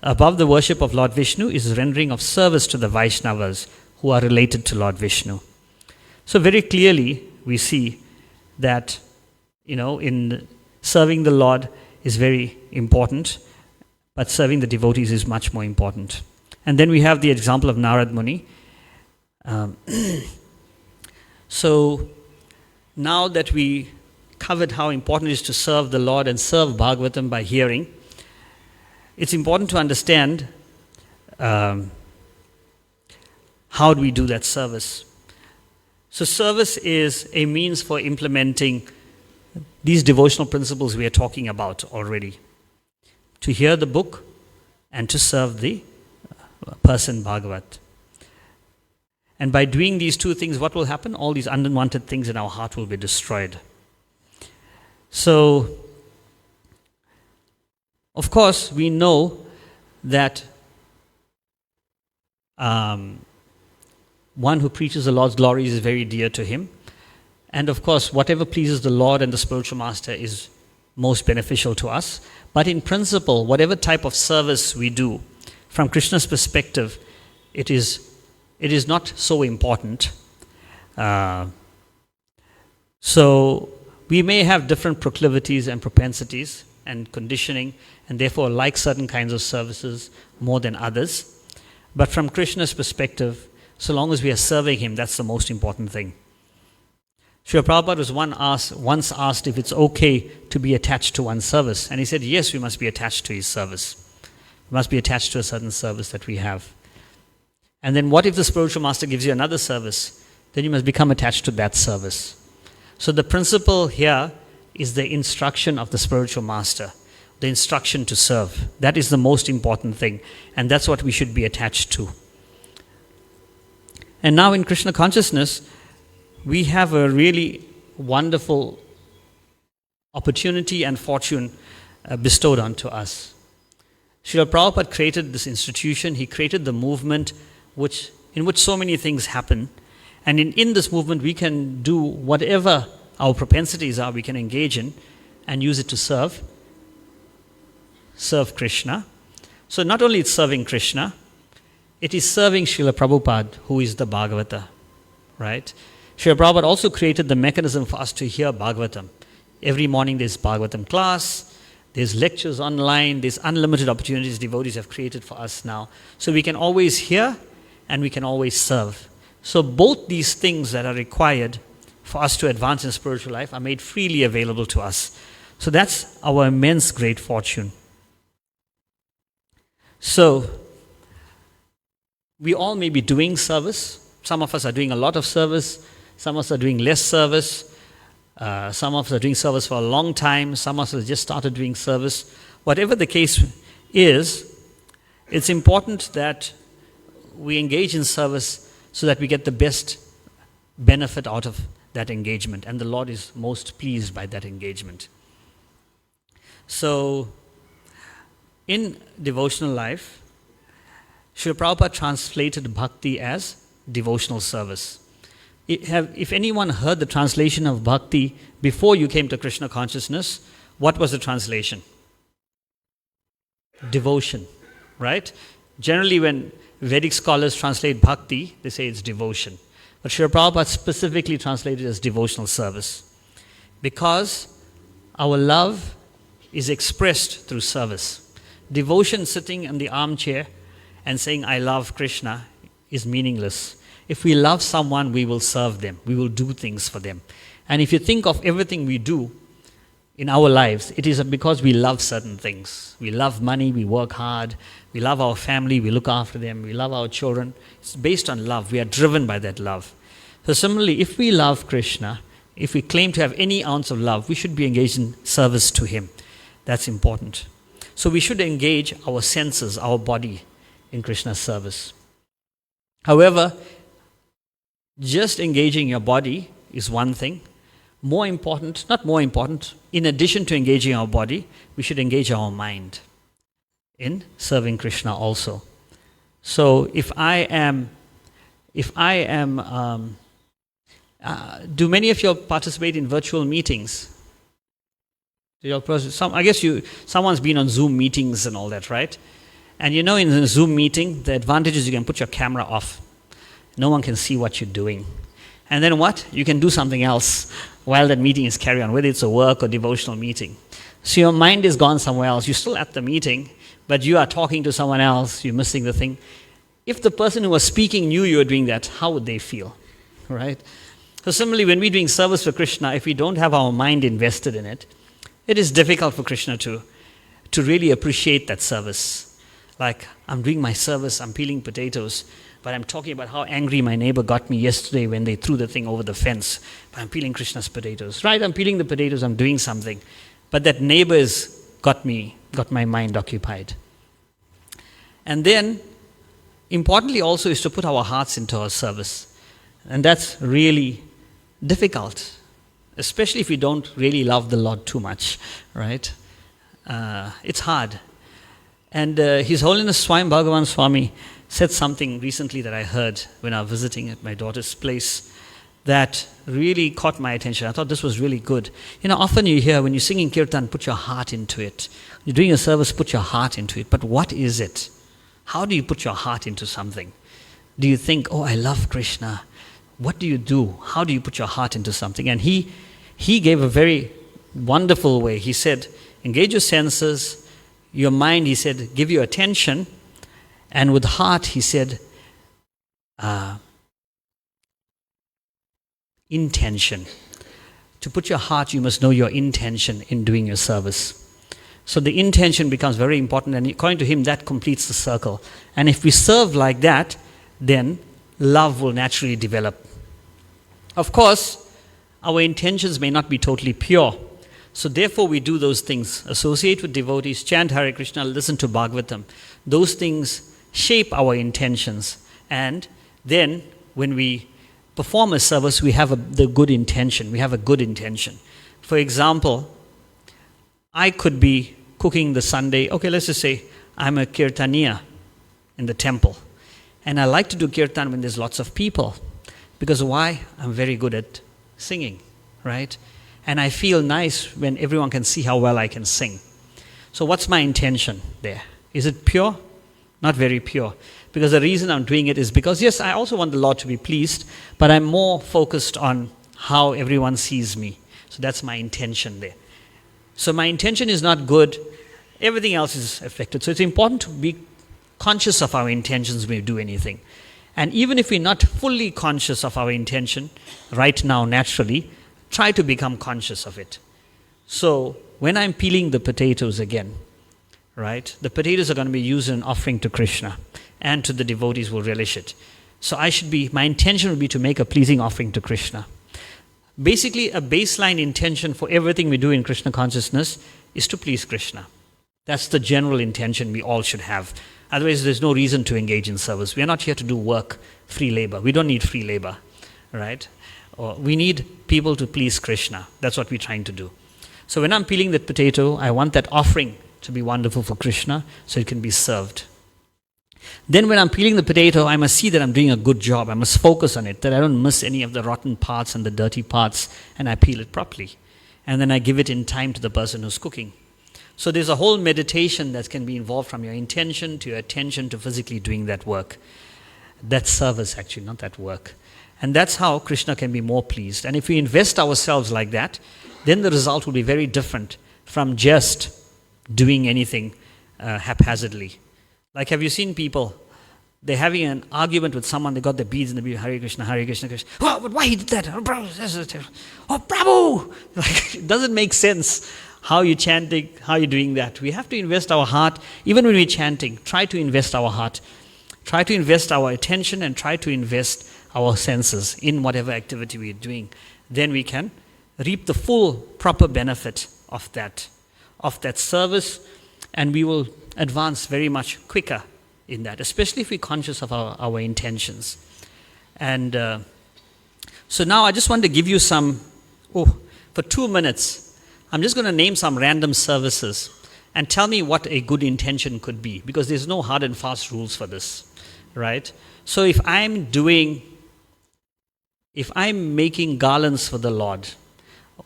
above the worship of Lord Vishnu is rendering of service to the Vaishnavas who are related to Lord Vishnu. So very clearly we see that, in serving the Lord is very important, but serving the devotees is much more important. And then we have the example of Narad Muni. So now that we covered how important it is to serve the Lord and serve Bhagavatam by hearing, it's important to understand how do we do that service. So service is a means for implementing these devotional principles we are talking about already. To hear the book and to serve the person Bhagavat. And by doing these two things, what will happen? All these unwanted things in our heart will be destroyed. So, of course, we know that one who preaches the Lord's glories is very dear to him. And of course, whatever pleases the Lord and the spiritual master is most beneficial to us. But in principle, whatever type of service we do, from Krishna's perspective, it is not so important. So we may have different proclivities and propensities and conditioning, and therefore like certain kinds of services more than others. But from Krishna's perspective, so long as we are serving him, that's the most important thing. Srila Prabhupada was once asked if it's okay to be attached to one's service. And he said, yes, we must be attached to his service. We must be attached to a certain service that we have. And then what if the spiritual master gives you another service? Then you must become attached to that service. So the principle here is the instruction of the spiritual master, the instruction to serve. That is the most important thing. And that's what we should be attached to. And now in Krishna consciousness, we have a really wonderful opportunity and fortune bestowed onto us. Srila Prabhupada created this institution. He created the movement in which so many things happen. And in this movement, we can do whatever our propensities are, we can engage in and use it to serve Krishna. So not only it's serving Krishna, it is serving Srila Prabhupada, who is the Bhagavata, right? Srila Prabhupada also created the mechanism for us to hear Bhagavatam. Every morning there's Bhagavatam class, there's lectures online, there's unlimited opportunities devotees have created for us now. So we can always hear and we can always serve. So both these things that are required for us to advance in spiritual life are made freely available to us. So that's our immense great fortune. So we all may be doing service. Some of us are doing a lot of service. Some of us are doing less service. Some of us are doing service for a long time. Some of us have just started doing service. Whatever the case is, it's important that we engage in service so that we get the best benefit out of that engagement. And the Lord is most pleased by that engagement. So, in devotional life, Srila Prabhupada translated bhakti as devotional service. If anyone heard the translation of bhakti before you came to Krishna consciousness, what was the translation? Devotion, right? Generally when Vedic scholars translate bhakti, they say it's devotion. But Srila Prabhupada specifically translated as devotional service. Because our love is expressed through service. Devotion sitting in the armchair and saying, I love Krishna, is meaningless. If we love someone, we will serve them. We will do things for them. And if you think of everything we do in our lives, it is because we love certain things. We love money, we work hard, we love our family, we look after them, we love our children. It's based on love. We are driven by that love. So similarly, if we love Krishna, if we claim to have any ounce of love, we should be engaged in service to him. That's important. So we should engage our senses, our body, in Krishna's service. However, just engaging your body is one thing. More important, not more important, in addition to engaging our body, we should engage our mind in serving Krishna also. So do many of you participate in virtual meetings? I guess someone's been on Zoom meetings and all that, right? And in a Zoom meeting, the advantage is you can put your camera off. No one can see what you're doing. And then what? You can do something else while that meeting is carrying on, whether it's a work or devotional meeting. So your mind is gone somewhere else. You're still at the meeting, but you are talking to someone else. You're missing the thing. If the person who was speaking knew you were doing that, how would they feel? Right? So similarly, when we're doing service for Krishna, if we don't have our mind invested in it, it is difficult for Krishna to really appreciate that service. Like, I'm doing my service, I'm peeling potatoes, but I'm talking about how angry my neighbor got me yesterday when they threw the thing over the fence. But I'm peeling Krishna's potatoes. Right, I'm peeling the potatoes, I'm doing something. But that neighbor's got my mind occupied. And then, importantly also is to put our hearts into our service. And that's really difficult, especially if we don't really love the Lord too much, right? It's hard. And His Holiness Swami Bhagavan Swami said something recently that I heard when I was visiting at my daughter's place that really caught my attention. I thought this was really good. Often you hear when you're singing kirtan, put your heart into it. You're doing a service, put your heart into it. But what is it? How do you put your heart into something? Do you think, oh, I love Krishna? What do you do? How do you put your heart into something? And he gave a very wonderful way. He said, engage your senses, your mind, he said, give your attention, And with heart, he said, intention. To put your heart, you must know your intention in doing your service. So the intention becomes very important, and according to him, that completes the circle. And if we serve like that, then love will naturally develop. Of course, our intentions may not be totally pure. So therefore, we do those things. Associate with devotees, chant Hare Krishna, listen to Bhagavatam. Those things shape our intentions. And then, when we perform a service, we have the good intention. We have a good intention. For example, I could be cooking the Sunday. Okay, let's just say I'm a kirtaniya in the temple. And I like to do kirtan when there's lots of people. Because why? I'm very good at singing, right? And I feel nice when everyone can see how well I can sing. So what's my intention there? Is it pure? Not very pure. Because the reason I'm doing it is because, yes, I also want the Lord to be pleased, but I'm more focused on how everyone sees me. So that's my intention there. So my intention is not good. Everything else is affected. So it's important to be conscious of our intentions when we do anything. And even if we're not fully conscious of our intention right now, naturally, try to become conscious of it. So when I'm peeling the potatoes again, right, the potatoes are going to be used in an offering to Krishna, and to the devotees will relish it. So my intention would be to make a pleasing offering to Krishna. Basically, a baseline intention for everything we do in Krishna consciousness is to please Krishna. That's the general intention we all should have. Otherwise, there's no reason to engage in service. We are not here to do work, free labor. We don't need free labor, right? We need people to please Krishna. That's what we're trying to do. So when I'm peeling that potato, I want that offering to be wonderful for Krishna so it can be served. Then when I'm peeling the potato, I must see that I'm doing a good job. I must focus on it, that I don't miss any of the rotten parts and the dirty parts, and I peel it properly. And then I give it in time to the person who's cooking. So there's a whole meditation that can be involved, from your intention to your attention to physically doing that work. That's service, actually, not that work. And that's how Krishna can be more pleased. And if we invest ourselves like that, then the result will be very different from just doing anything haphazardly. Like, have you seen people, they're having an argument with someone, they got the beads in the bead, Hare Krishna, Krishna. Oh, but why he did that? Oh, Prabhu! Like, it doesn't make sense how you're chanting, how you're doing that. We have to invest our heart. Even when we're chanting, try to invest our heart. Try to invest our attention and try to invest our senses in whatever activity we're doing. Then we can reap the full, proper benefit of that service, and we will advance very much quicker in that, especially if we're conscious of our intentions. And so now I just want to give you for 2 minutes, I'm just going to name some random services and tell me what a good intention could be, because there's no hard and fast rules for this, right? So if I'm making garlands for the Lord,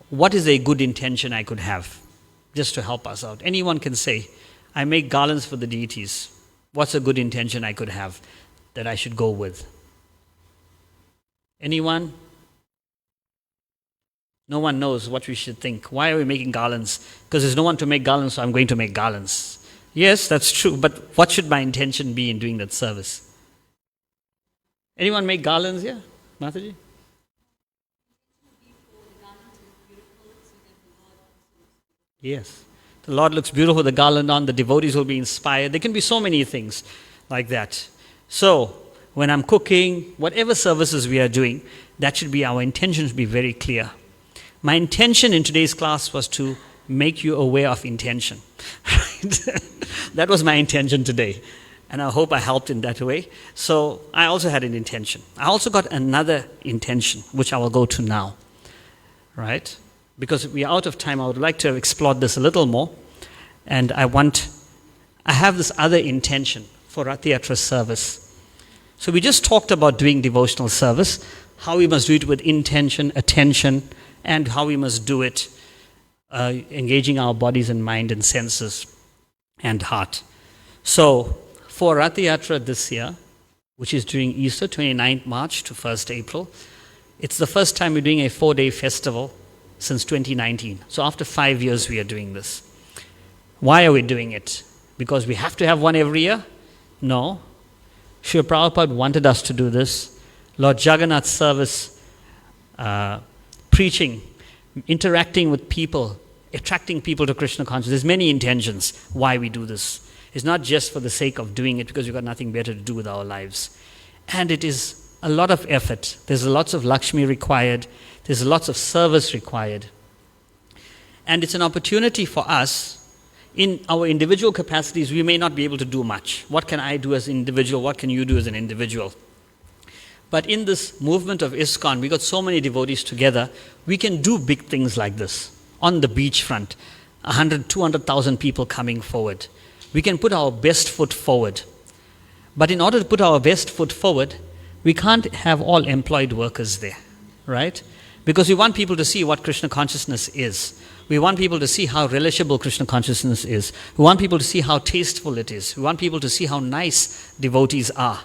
what is a good intention I could have, just to help us out? Anyone can say, I make garlands for the deities. What's a good intention I could have that I should go with? Anyone? No one knows what we should think. Why are we making garlands? Because there's no one to make garlands, so I'm going to make garlands. Yes, that's true, but what should my intention be in doing that service? Anyone make garlands here? Mataji? Yes. The Lord looks beautiful, the garland on, the devotees will be inspired. There can be so many things like that. So, when I'm cooking, whatever services we are doing, that should be our intention, should be very clear. My intention in today's class was to make you aware of intention. That was my intention today. And I hope I helped in that way. So, I also had an intention. I also got another intention, which I will go to now. Right? Because we are out of time, I would like to have explored this a little more. And I have this other intention for Rath Yatra service. So we just talked about doing devotional service, how we must do it with intention, attention, and how we must do it engaging our bodies and mind and senses and heart. So for Rath Yatra this year, which is during Easter, 29th March to 1st April, it's the first time we're doing a 4-day festival since 2019. So after 5 years we are doing this. Why are we doing it? Because we have to have one every year? No. Srila Prabhupada wanted us to do this. Lord Jagannath's service, preaching, interacting with people, attracting people to Krishna consciousness. There's many intentions why we do this. It's not just for the sake of doing it because we've got nothing better to do with our lives. And it is a lot of effort. There's lots of Lakshmi required. There's lots of service required. And it's an opportunity for us, in our individual capacities, we may not be able to do much. What can I do as an individual? What can you do as an individual? But in this movement of ISKCON, we got so many devotees together, we can do big things like this. On the beachfront, 100, 200,000 people coming forward. We can put our best foot forward. But in order to put our best foot forward, we can't have all employed workers there, right? Because we want people to see what Krishna consciousness is. We want people to see how relishable Krishna consciousness is. We want people to see how tasteful it is. We want people to see how nice devotees are.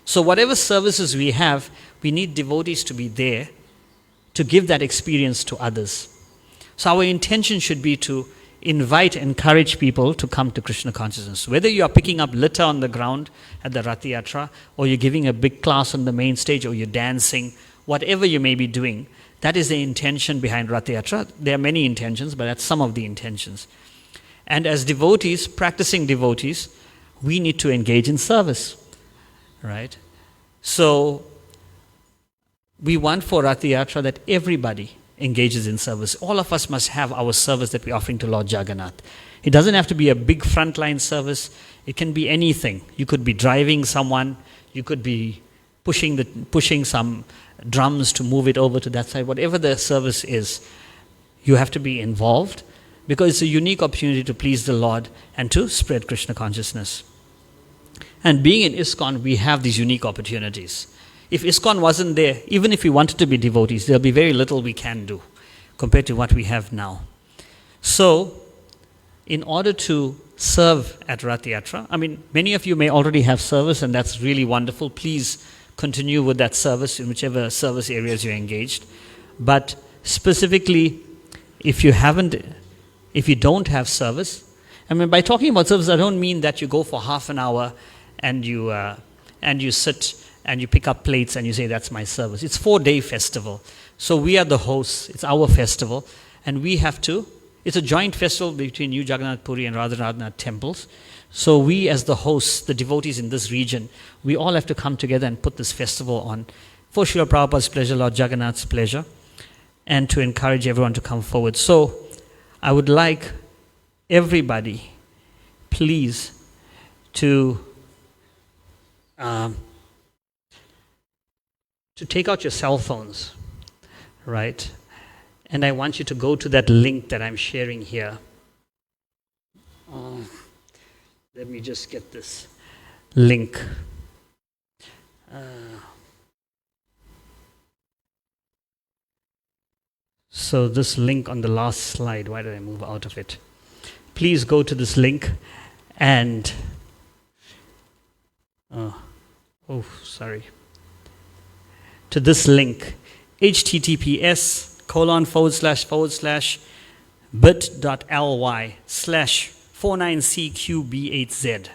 So whatever services we have, we need devotees to be there to give that experience to others. So our intention should be to invite, encourage people to come to Krishna consciousness. Whether you are picking up litter on the ground at the Rath Yatra, or you're giving a big class on the main stage, or you're dancing, whatever you may be doing, that is the intention behind Rath Yatra. There are many intentions, but that's some of the intentions. And as devotees, practicing devotees, we need to engage in service, right? So we want for Rath Yatra that everybody engages in service. All of us must have our service that we're offering to Lord Jagannath. It doesn't have to be a big frontline service. It can be anything. You could be driving someone. You could be pushing some drums to move it over to that side. Whatever the service is, you have to be involved because it's a unique opportunity to please the Lord and to spread Krishna consciousness. And being in ISKCON, we have these unique opportunities. If ISKCON wasn't there, even if we wanted to be devotees, there'll be very little we can do compared to what we have now. So, in order to serve at Rath Yatra, I mean, many of you may already have service and that's really wonderful. Please continue with that service in whichever service areas you're engaged. But specifically, if you don't have service, I mean, by talking about service, I don't mean that you go for half an hour and you sit and you pick up plates and you say, that's my service. It's a 4-day festival. So we are the hosts. It's our festival. And we have to, it's a joint festival between New Jagannath Puri and Radharanath temples. So we as the hosts, the devotees in this region, we all have to come together and put this festival on for Srila Prabhupada's pleasure, Lord Jagannath's pleasure, and to encourage everyone to come forward. So I would like everybody, please, to take out your cell phones, right? And I want you to go to that link that I'm sharing here. Let me just get this link. So this link on the last slide, why did I move out of it? Please go to this link and, to this link, https://bit.ly/49CQB8Z.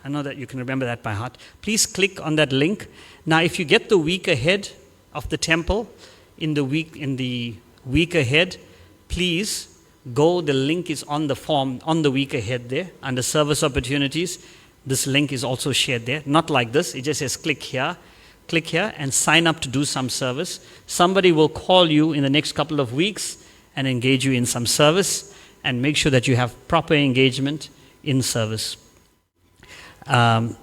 I know that you can remember that by heart. Please click on that link. Now, if you get the week ahead of the temple, in the week ahead, please go. The link is on the form on the week ahead there under service opportunities. This link is also shared there. Not like this. It just says click here and sign up to do some service. Somebody will call you in the next couple of weeks and engage you in some service and make sure that you have proper engagement in service. And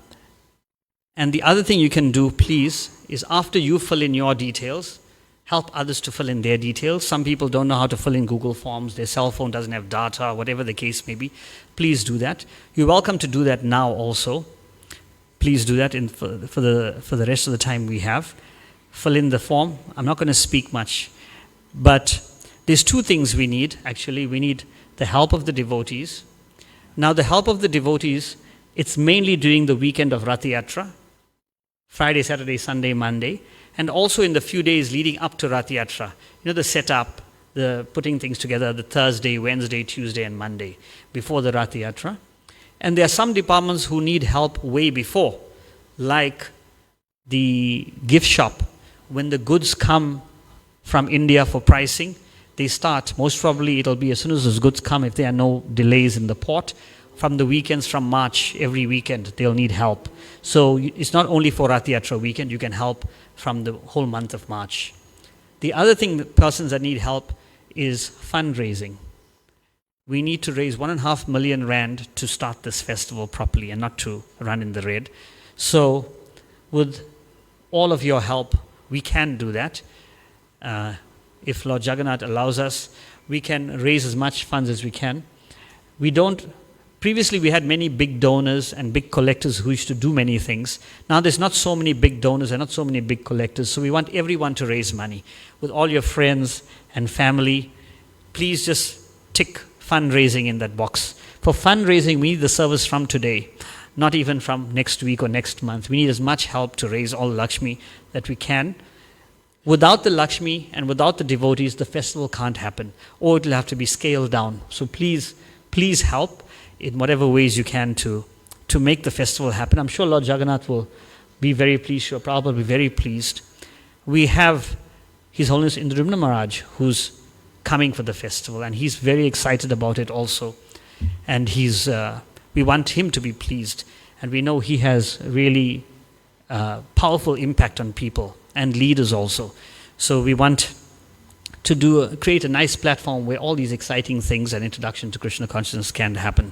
the other thing you can do, please, is after you fill in your details, help others to fill in their details. Some people don't know how to fill in Google Forms. Their cell phone doesn't have data, whatever the case may be. Please do that. You're welcome to do that now also. Please do that for the rest of the time we have. Fill in the form. I'm not going to speak much. But there's two things we need, actually. We need the help of the devotees. Now, the help of the devotees, it's mainly during the weekend of Rath Yatra, Friday, Saturday, Sunday, Monday, and also in the few days leading up to Rath Yatra. You know, the setup, the putting things together, the Thursday, Wednesday, Tuesday, and Monday before the Rath Yatra. And there are some departments who need help way before, like the gift shop, when the goods come from India for pricing, they start, most probably it'll be as soon as those goods come, if there are no delays in the port, from the weekends from March, every weekend they'll need help. So it's not only for Rath Yatra weekend, you can help from the whole month of March. The other thing that persons that need help is fundraising. We need to raise 1.5 million rand to start this festival properly and not to run in the red. So with all of your help, we can do that. If Lord Jagannath allows us, we can raise as much funds as we can. Previously we had many big donors and big collectors who used to do many things. Now there's not so many big donors and not so many big collectors, so we want everyone to raise money. With all your friends and family, please just tick fundraising in that box. For fundraising, we need the service from today, not even from next week or next month. We need as much help to raise all Lakshmi that we can. Without the Lakshmi and without the devotees, the festival can't happen, or it will have to be scaled down. So please help in whatever ways you can to make the festival happen. I'm sure Lord Jagannath will be very pleased, Srila Prabhupada will be very pleased. We have His Holiness Indradumna Maharaj, who's coming for the festival, and he's very excited about it also. And we want him to be pleased, and we know he has really powerful impact on people and leaders also. So we want to create a nice platform where all these exciting things and introduction to Krishna consciousness can happen.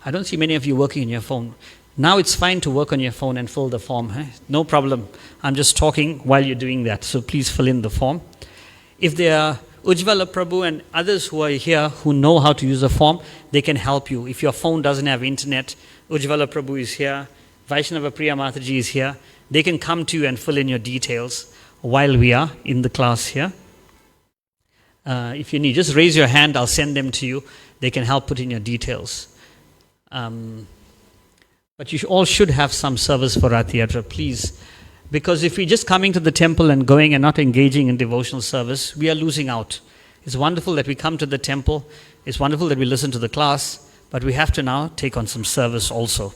I don't see many of you working on your phone. Now it's fine to work on your phone and fill the form. No problem. I'm just talking while you're doing that, so please fill in the form. If there are Ujjvala Prabhu and others who are here who know how to use the form, they can help you. If your phone doesn't have internet, Ujjvala Prabhu is here, Vaishnava Priya Mataji is here. They can come to you and fill in your details while we are in the class here. If you need, just raise your hand, I'll send them to you. They can help put in your details. But you all should have some service for Rath Yatra, please. Because if we're just coming to the temple and going and not engaging in devotional service, we are losing out. It's wonderful that we come to the temple. It's wonderful that we listen to the class. But we have to now take on some service also.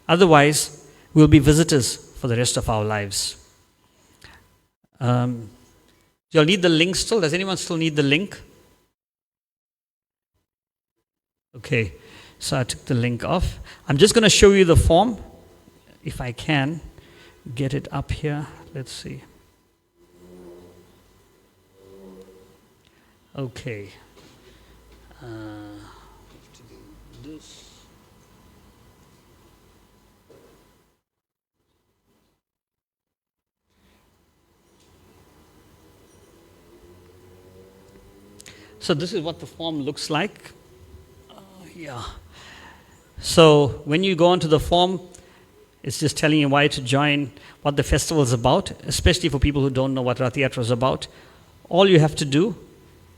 Otherwise, we'll be visitors for the rest of our lives. You'll need the link still. Does anyone still need the link? Okay, so I took the link off. I'm just going to show you the form, if I can get it up here. Let's see. Okay. This. So this is what the form looks like. Yeah. So when you go onto the form, it's just telling you why to join, what the festival is about, especially for people who don't know what Rath Yatra is about. All you have to do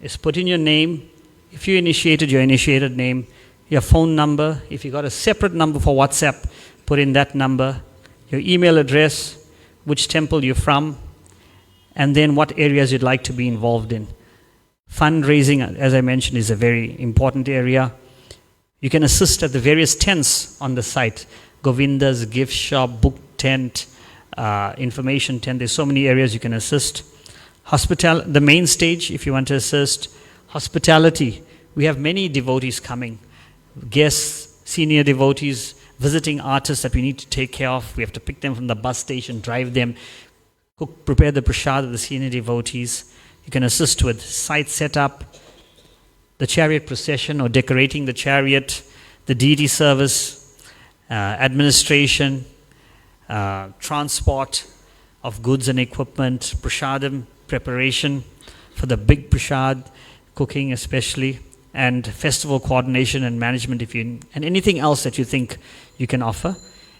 is put in your name. If you initiated, your initiated name, your phone number. If you got a separate number for WhatsApp, put in that number, your email address, which temple you're from, and then what areas you'd like to be involved in. Fundraising, as I mentioned, is a very important area. You can assist at the various tents on the site. Govinda's, gift shop, book tent, information tent. There's so many areas you can assist. The main stage, if you want to assist. Hospitality. We have many devotees coming. Guests, senior devotees, visiting artists that we need to take care of. We have to pick them from the bus station, drive them, cook, prepare the prasad of the senior devotees. You can assist with site setup, the chariot procession or decorating the chariot, the deity service, administration, transport of goods and equipment, prasadam preparation for the big prasad, cooking especially, and festival coordination and management and anything else that you think you can offer.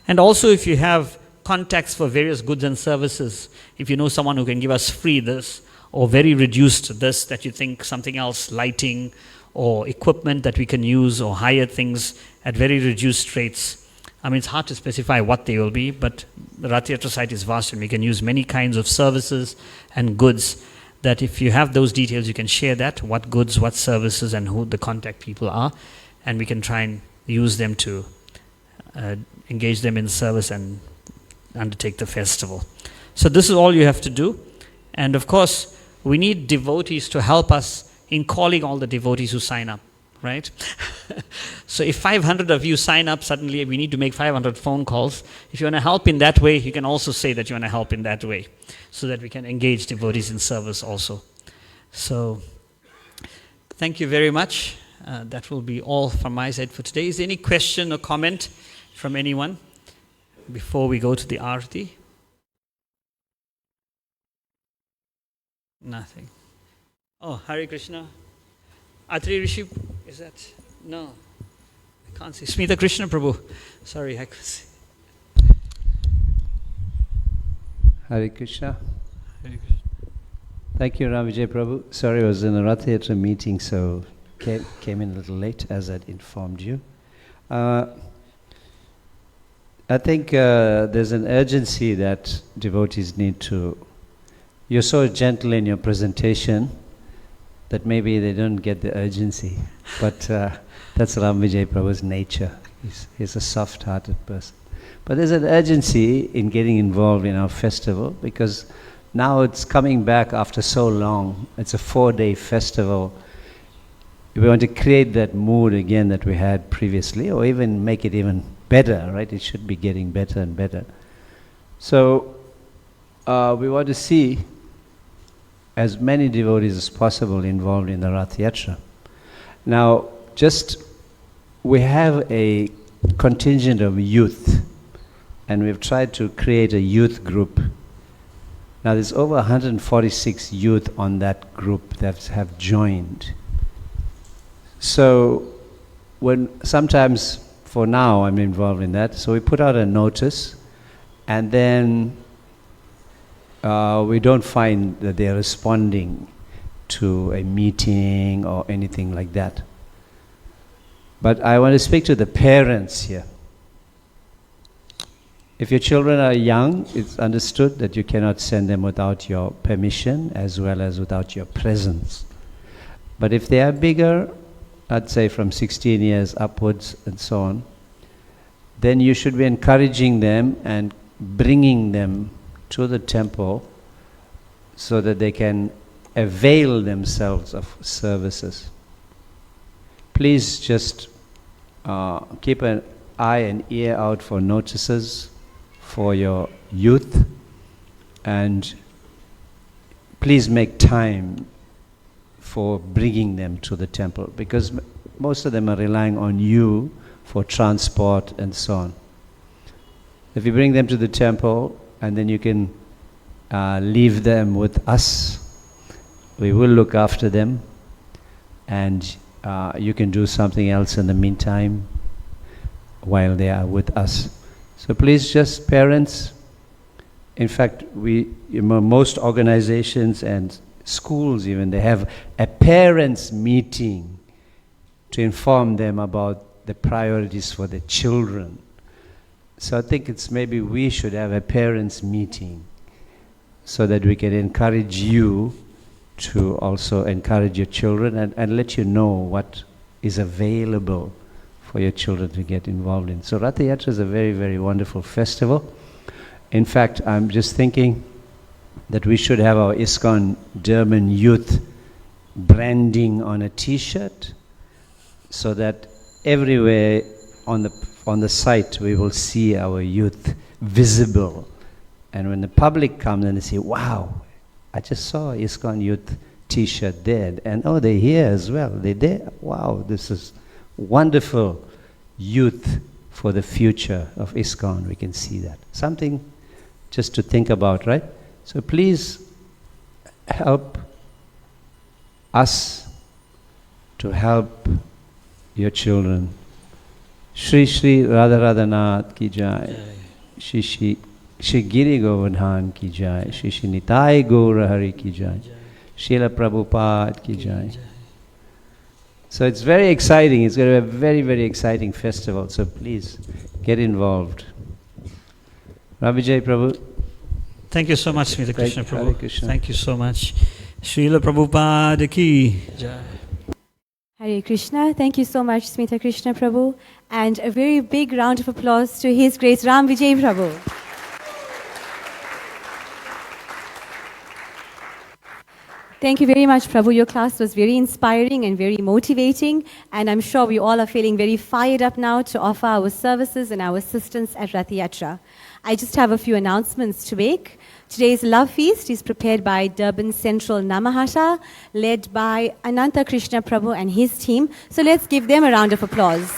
And also if you have contacts for various goods and services, if you know someone who can give us free this or very reduced this that you think something else, lighting or equipment that we can use or hire things at very reduced rates. I mean, it's hard to specify what they will be, but the Rath Yatra site is vast and we can use many kinds of services and goods that if you have those details, you can share that, what goods, what services, and who the contact people are, and we can try and use them to engage them in service and undertake the festival. So this is all you have to do. And of course, we need devotees to help us in calling all the devotees who sign up, right? So if 500 of you sign up, suddenly we need to make 500 phone calls. If you want to help in that way, you can also say that you want to help in that way, so that we can engage devotees in service also. So thank you very much. That will be all from my side for today. Is there any question or comment from anyone before we go to the Aarti? Nothing. Oh, Hare Krishna. Atri Rishi, is that? No, I can't see. Smita Krishna Prabhu. Sorry, I can't see. Hare Krishna. Hare Krishna. Thank you, Ramvijay Prabhu. Sorry, I was in a Rath Yatra meeting, so came in a little late, as I'd informed you. I think there's an urgency that devotees need to. You're so gentle in your presentation that maybe they don't get the urgency. But that's Ramvijay Prabhu's nature. He's a soft-hearted person. But there's an urgency in getting involved in our festival, because now it's coming back after so long. It's a 4-day festival. We want to create that mood again that we had previously, or even make it even better, right? It should be getting better and better. So we want to see as many devotees as possible involved in the Rath Yatra. Now, we have a contingent of youth, and we've tried to create a youth group. Now, there's over 146 youth on that group that have joined. So, sometimes, for now, I'm involved in that. So we put out a notice, and then we don't find that they're responding to a meeting or anything like that. But I want to speak to the parents here. If your children are young, it's understood that you cannot send them without your permission as well as without your presence. But if they are bigger, I'd say from 16 years upwards and so on, then you should be encouraging them and bringing them to the temple so that they can avail themselves of services. Please just keep an eye and ear out for notices for your youth, and please make time for bringing them to the temple, because most of them are relying on you for transport and so on. If you bring them to the temple, and then you can leave them with us, we will look after them, and you can do something else in the meantime while they are with us. So please, just parents, in fact, most organizations and schools even, they have a parents' meeting to inform them about the priorities for the children. So I think maybe we should have a parents' meeting so that we can encourage you to also encourage your children and let you know what is available for your children to get involved in. So Rath Yatra is a very, very wonderful festival. In fact, I'm just thinking that we should have our ISKCON Durban youth branding on a t-shirt, so that everywhere on the site we will see our youth visible. And when the public comes and they say, wow, I just saw ISKCON youth t-shirt there, and oh, they're here as well, they're there, wow, this is wonderful youth for the future of ISKCON. We can see that. Something just to think about, right? So please help us to help your children. Shri Shri Radha Radhanath ki jai. Shri Giri Govardhan ki jai. Shri Nitai Gaura Hari ki jai. Srila Prabhupada ki jai. So it's very exciting. It's going to be a very, very exciting festival. So please get involved. Ramvijay Prabhu. Thank you so much, Smita Krishna Prabhu. Hare Krishna. Thank you so much. Srila Prabhupada ki jai. Hare Krishna. Thank you so much, Smita Krishna Prabhu. And a very big round of applause to His Grace Ramvijay Prabhu. Thank you very much, Prabhu. Your class was very inspiring and very motivating, and I'm sure we all are feeling very fired up now to offer our services and our assistance at Rath Yatra. I just have a few announcements to make. Today's Love Feast is prepared by Durban Central Namahasha, led by Ananta Krishna Prabhu and his team. So let's give them a round of applause.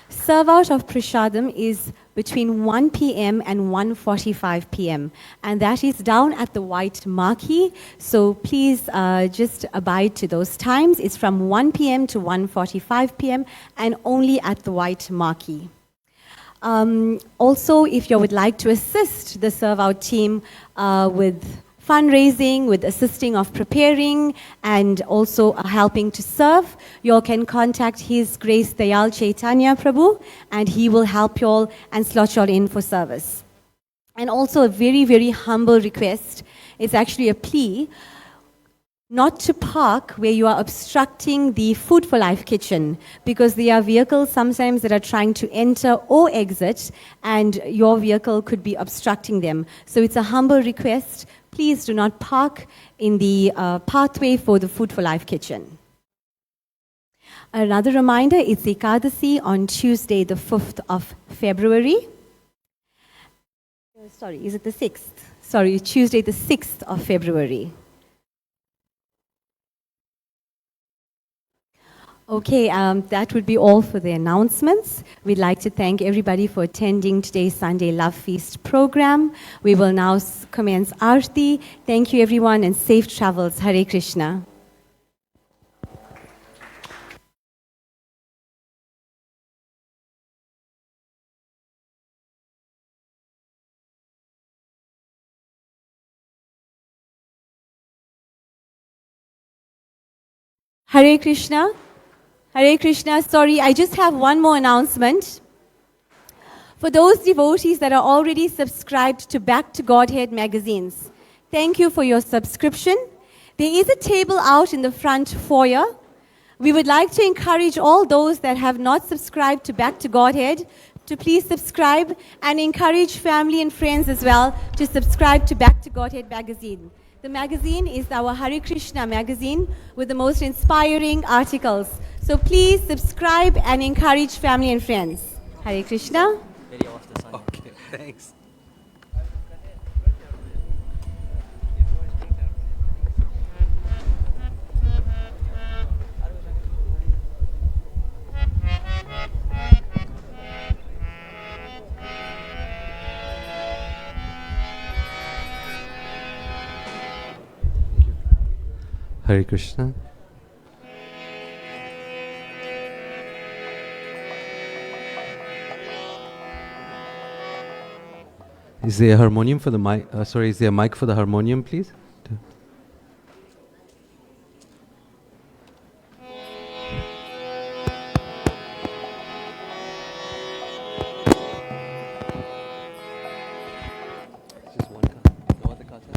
Serve out of Prashadam is between 1 p.m. and 1:45 p.m. and that is down at the white marquee. So please just abide to those times. It's from 1 p.m. to 1:45 p.m. and only at the white marquee. Also, if you would like to assist the Serve Out team with fundraising, with assisting of preparing, and also helping to serve, you all can contact His Grace Dayal Chaitanya Prabhu, and he will help you all and slot you all in for service. And also a very, very humble request, it's actually a plea, not to park where you are obstructing the Food for Life kitchen, because there are vehicles sometimes that are trying to enter or exit, and your vehicle could be obstructing them. So it's a humble request. Please do not park in the pathway for the Food for Life kitchen. Another reminder, it's Ekadasi on Tuesday, the 5th of February. Sorry, is it the 6th? Sorry, Tuesday, the 6th of February. Okay, that would be all for the announcements. We'd like to thank everybody for attending today's Sunday Love Feast program. We will now commence Aarti. Thank you, everyone, and safe travels. Hare Krishna. Hare Krishna. Hare Krishna. Sorry, I just have one more announcement. For those devotees that are already subscribed to Back to Godhead magazines, thank you for your subscription. There is a table out in the front foyer. We would like to encourage all those that have not subscribed to Back to Godhead to please subscribe, and encourage family and friends as well to subscribe to Back to Godhead magazine. The magazine is our Hare Krishna magazine with the most inspiring articles. So please subscribe and encourage family and friends. Hare Krishna. Okay, thanks. Hare Krishna. Is there a harmonium for the mic? Sorry, is there a mic for the harmonium, please? Just one card. No other cards?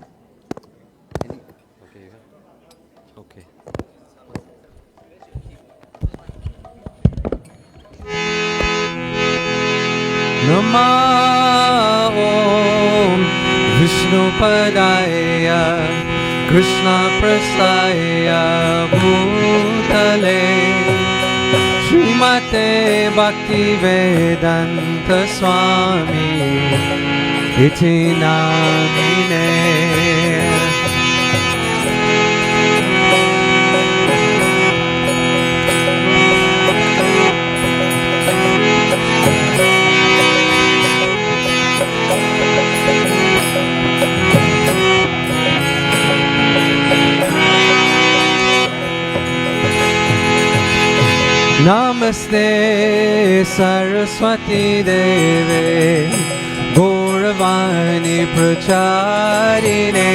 Any? Okay, you have. Okay. Nama Om Vishnu Padaya Krishna Prasaya Bhutale Srimate Bhakti Vedanta Swami Iti Namine. Namaste Saraswati Deve Gauravani Pracharine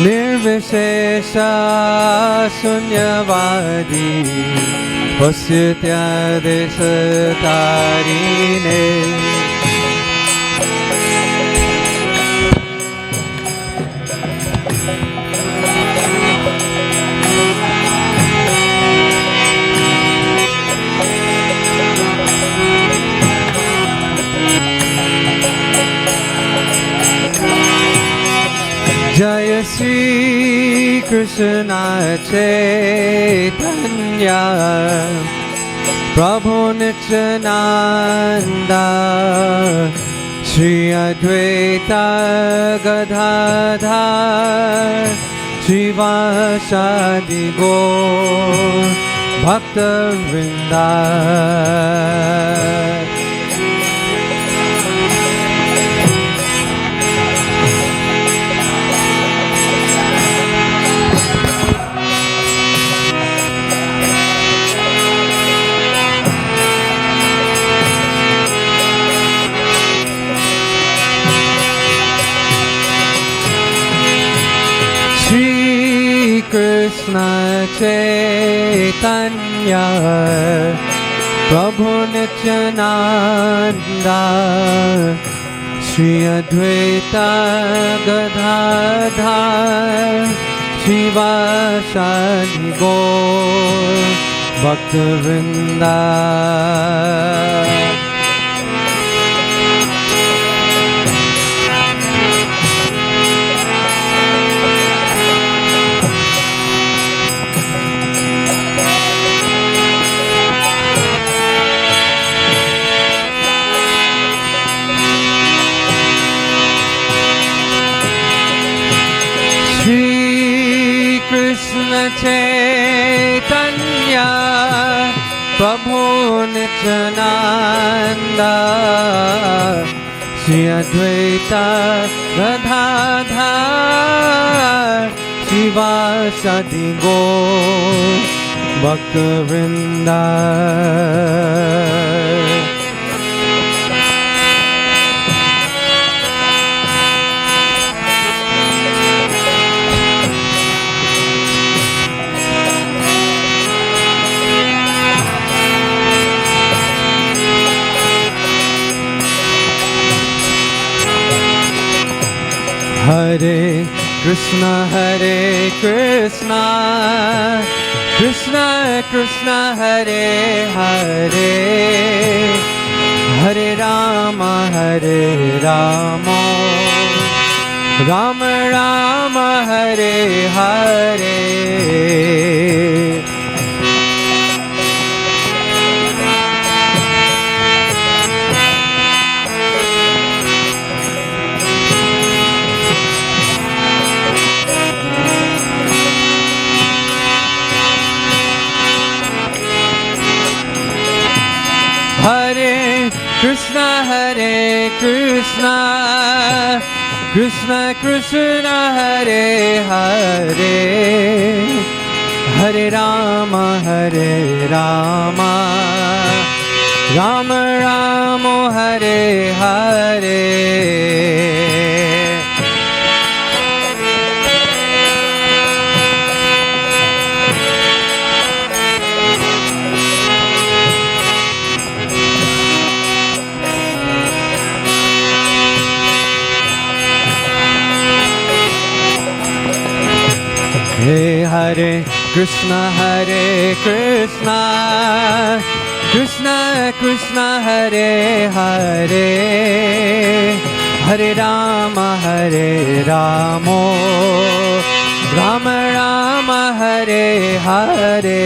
Nirvishesha Sunyavadi Pasyatya Desatarine. Krishna Chaitanya Prabhu Nityananda Shri Advaita Gadadhar Shivasadi Gaur Bhakta Vrinda Krishna Chaitanya Prabhu Nityananda Shri Advaita Gadadhar Shivasadi Gaur Bhakta Vrinda Krishna Chaitanya Prabhu Nityananda Shri Advaita Gadadhar Shivasadi Gaur Bhakta Vrinda Hare Krishna Krishna Krishna Hare Hare Hare Rama Rama Rama Hare Hare Hare Krishna Krishna Krishna Hare Hare Hare Rama Rama Rama Hare Hare Hare Krishna Krishna Krishna Hare Hare Hare Rama Rama Rama Hare Hare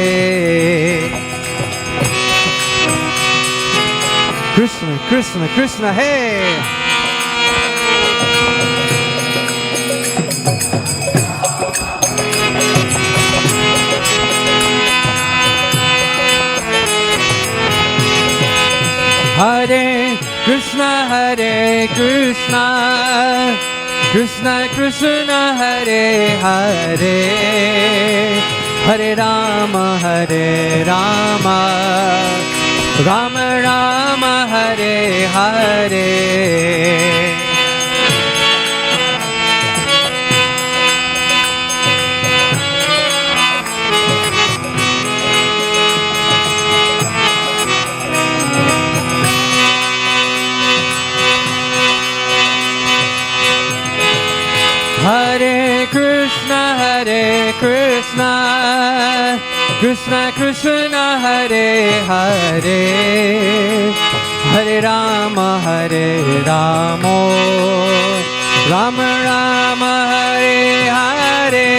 Krishna Krishna Krishna Hey Hare Krishna Krishna Krishna Hare Hare Hare Rama Rama Rama Hare Hare Hare Krishna Krishna Krishna Hare Hare Hare Rama Rama Rama Hare Hare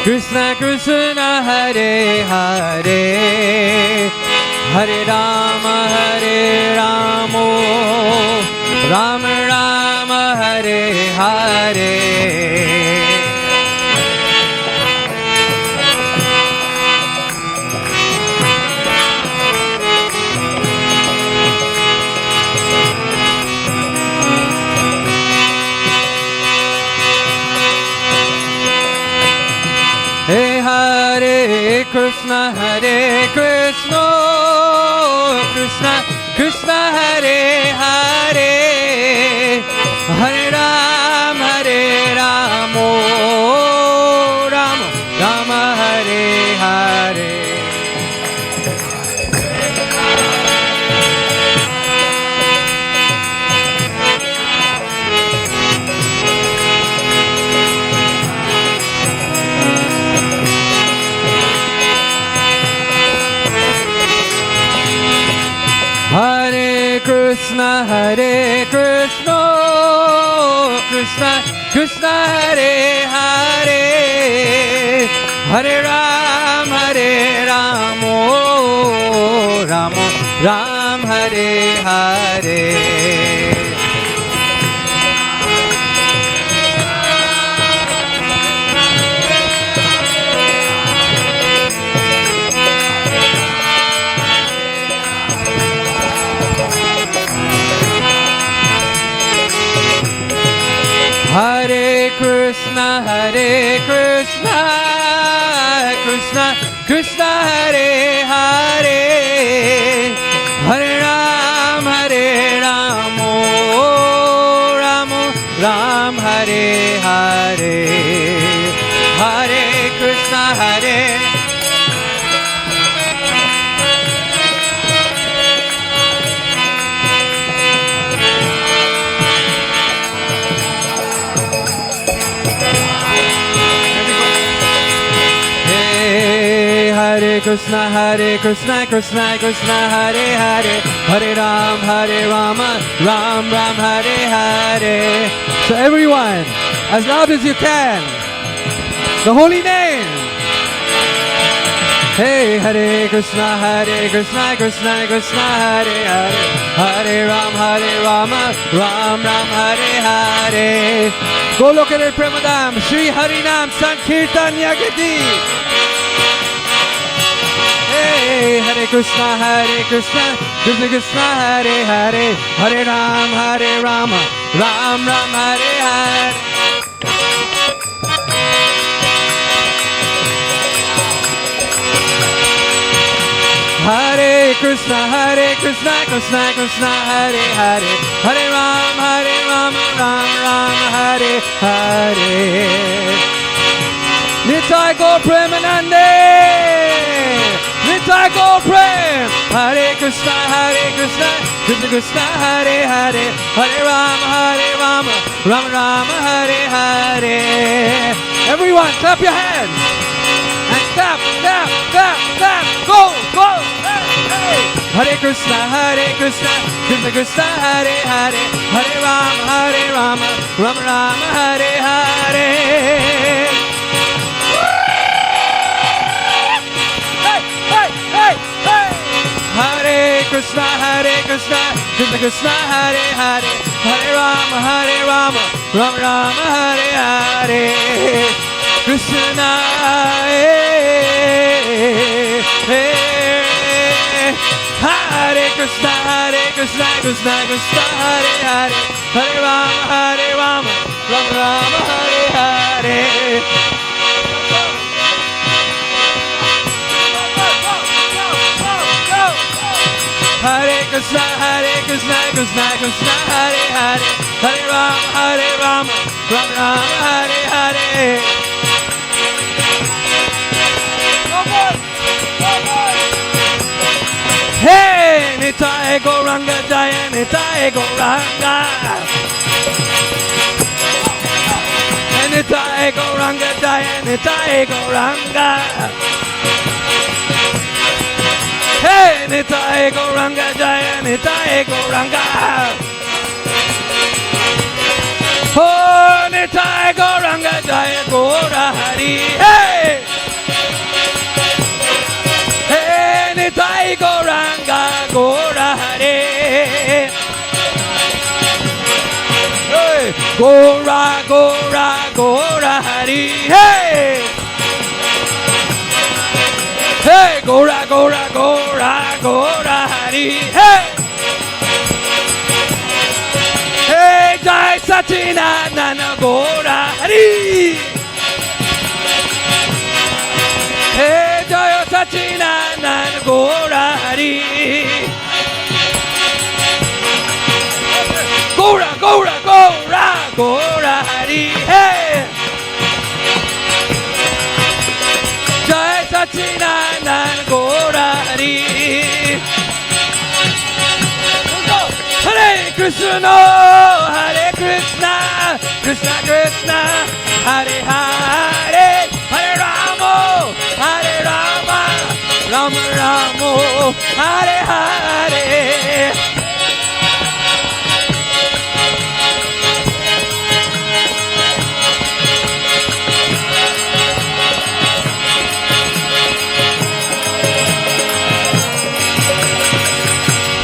Krishna Krishna Hare Hare Hare Rama Rama Rama Hare Hare Hey Hare Krishna Krishna Krishna Hare Hare Hare Ram Rama Hare Hare Hare Krishna Krishna Krishna Hare Hare Hare Ram Ram Hare Hare Hare Krishna Krishna Krishna Hare Hare Hare Ram Ram Hare Hare Hare Krishna Hare Krishna Krishna Hare Hare Hare Rama Ram Hare Hare. So everyone, as loud as you can, the holy name. Hey Hare Krishna Krishna Hare Hare Hare Rama Ram Hare Hare. Go look at it, Premadam Shri Harinam Sankirtan Yagati. Hey Hare Krishna Krishna Hare Hare Hare Rama Ram Hare Hare. Hare Krishna Krishna Hare Hare Hare Rama Ram Hare Hare. Nitai Gaur Premanande Nitai Gaur Prem. Hare Krishna Krishna Hare Hare Hare Rama Rama Hare Hare. Everyone clap your hands and clap. Go hey. Hare Krishna Krishna Hare Hare Hare Rama Rama Hare Hare. Hare Krishna Krishna Hare Hare Hare Rama Rama Hare Hare. Krishna Hare Krishna Hare Hare Hare Rama Rama Hare Hare. Hare Krishna Hare Hare Hare Rama Rama Hare Hare. Hey Nitai Gauranga Jaya Nitai Gauranga Nitai Gauranga Jaya Nitai Gauranga. Hey Nitai Gauranga Jaya Nitai Gauranga. Oh Nitai Gauranga Gauranga Jaya Gaura Hari. Hey! Hey, Nitai Gauranga Gaura Hari. Hey, Gaura, Gaura, Gaura Hari. Hey! Hey, Gaura, Gaura, Gaura, Gaura Hari. Hey! Hey, Jai Sachinandana Gaura Hari. Hey, Jai Sachinandana Gaura Hari. Gaura, Gaura, Gaura, Gaura Hari. Hey! Jai Sachinandana Gaura Hari. Hare Krishna, Hare Krishna, Krishna Krishna, Hare Hare, Hare Rama, Hare Rama, Rama Rama, Hare Hare.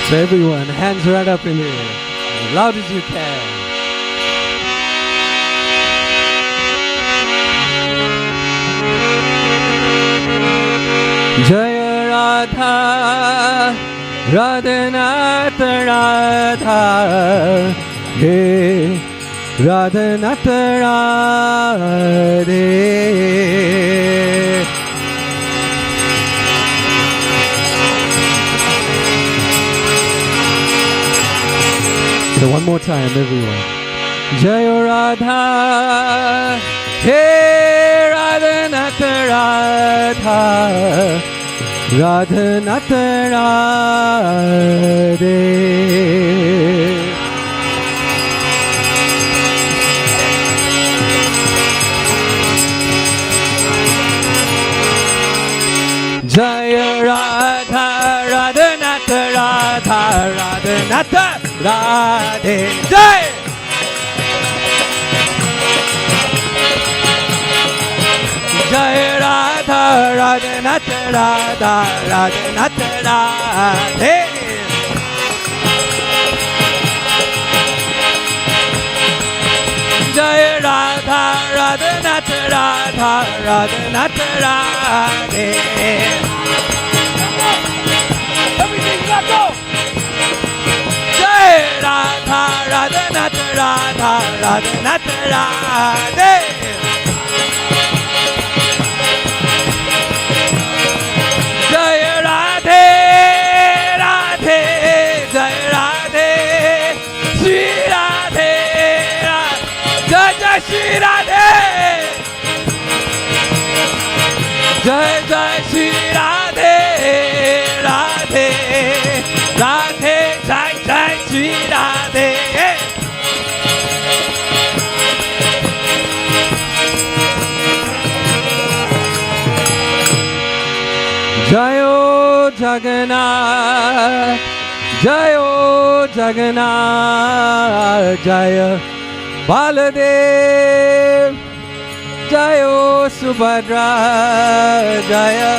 So everyone, hands right up in the air, as loud as you can. Jaya Radha, Radhanath Radha, Hey, Radhanath Radhe. So one more time, everyone. Jaya Radha, Hey Radhanath Radha, Radhanath Radhe. Jaya Radha, Radhanath Radha, Radhanath Radhe. Jai! Jaya Radha, Radhanath Radha, Radhanath Radhe. Jaya Radha, Radhanath Radha, Radhanath Radhe. Everything, let go! Jai Radha, Radhanath Radha, Radhanath Radhe. Jai Radhe, Radhe, Jai Radhe, Shri Radhe, Jai Jai Shri Radhe. Jai Jai Shri Radhe, Radhe, Radhe, Jai Jai Shri Radhe. Jayo Jagannath, Jayo Jagannath, Jaya Baladev, Jayo Subhadra, Jaya.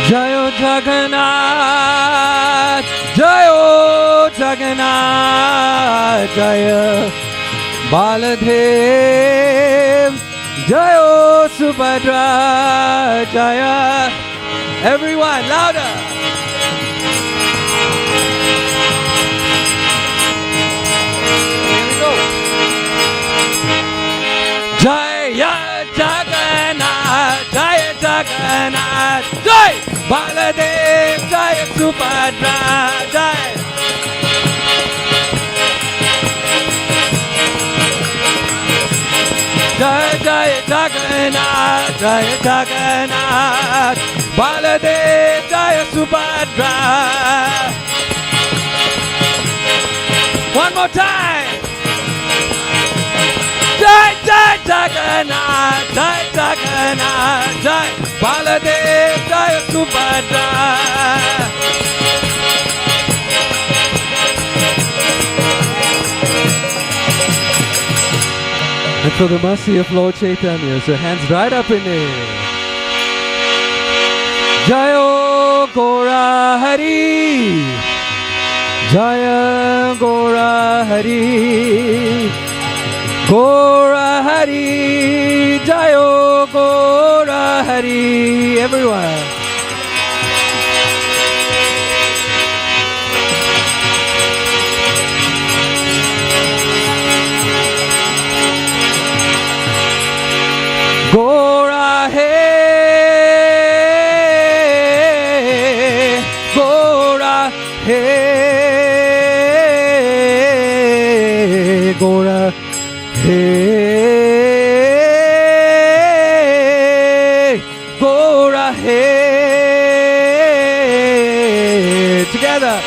Jayo Jagannath, Jayo Jagannath, Jaya Baladev, Jayo Subhadra, Jaya. Everyone, louder. Here we go. Jaya Jagannath, Jaya Jagannath, Jai Baladev, Jaya Subhadra, Jai. Jai Jai Jagannath, Jai Jagannath, Baladev, Jaya Subhadra. One more time. Jai Jai Jagannath, Jai Jagannath, Jai Baladev. Prabhupada. And for the mercy of Lord Chaitanya, so hands right up in the air. Jayo Gora Hari, Jaya Gora Hari, Gora Hari, Jayo Gora Hari, everyone. Gora Hey, Gora Hey, Gora Hey, Gora Hey, together.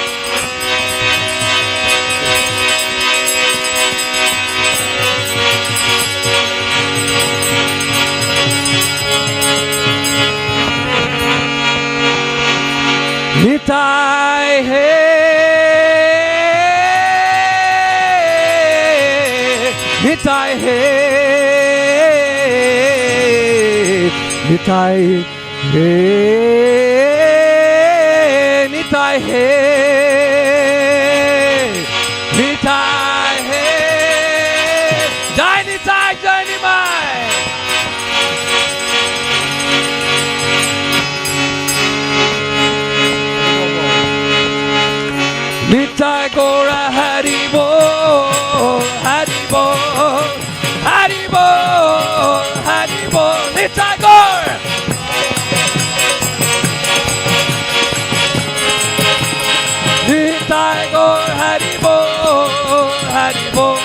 Nitai hey, Nitai hey, Nitai hey, Nitai hey, Nitai hey, Jai Nitai, Jai Nimai. Nitai Gora Hari Bol, Hari Bol, Hari Bol, Hari Bol, Nitai Gaur. Nitai Gaur Hari Bol, Hari Bol,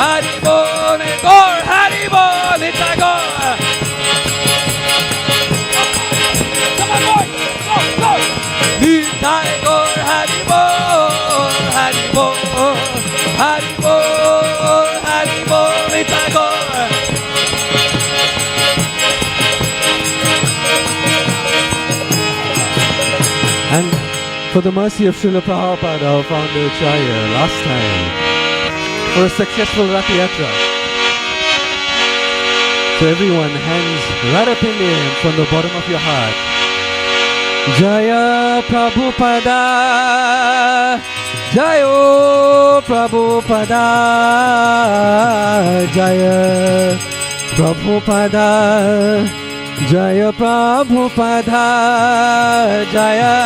Hari Bol, Gaur Hari Bol, Nitai Gaur. Come on, boys, go, go. Nitai Gaur Hari Bol, Hari Bol, Hari Bol, Hari Bol, Nitai Gaur. And for the mercy of Srila Prabhupada, our founder Acharya, last time, for a successful Rath Yatra. So everyone, hands right up in the air from the bottom of your heart. Jaya Prabhupada, Jayo Prabhupada, Jaya Prabhupada, Jaya Prabhupada, Jaya.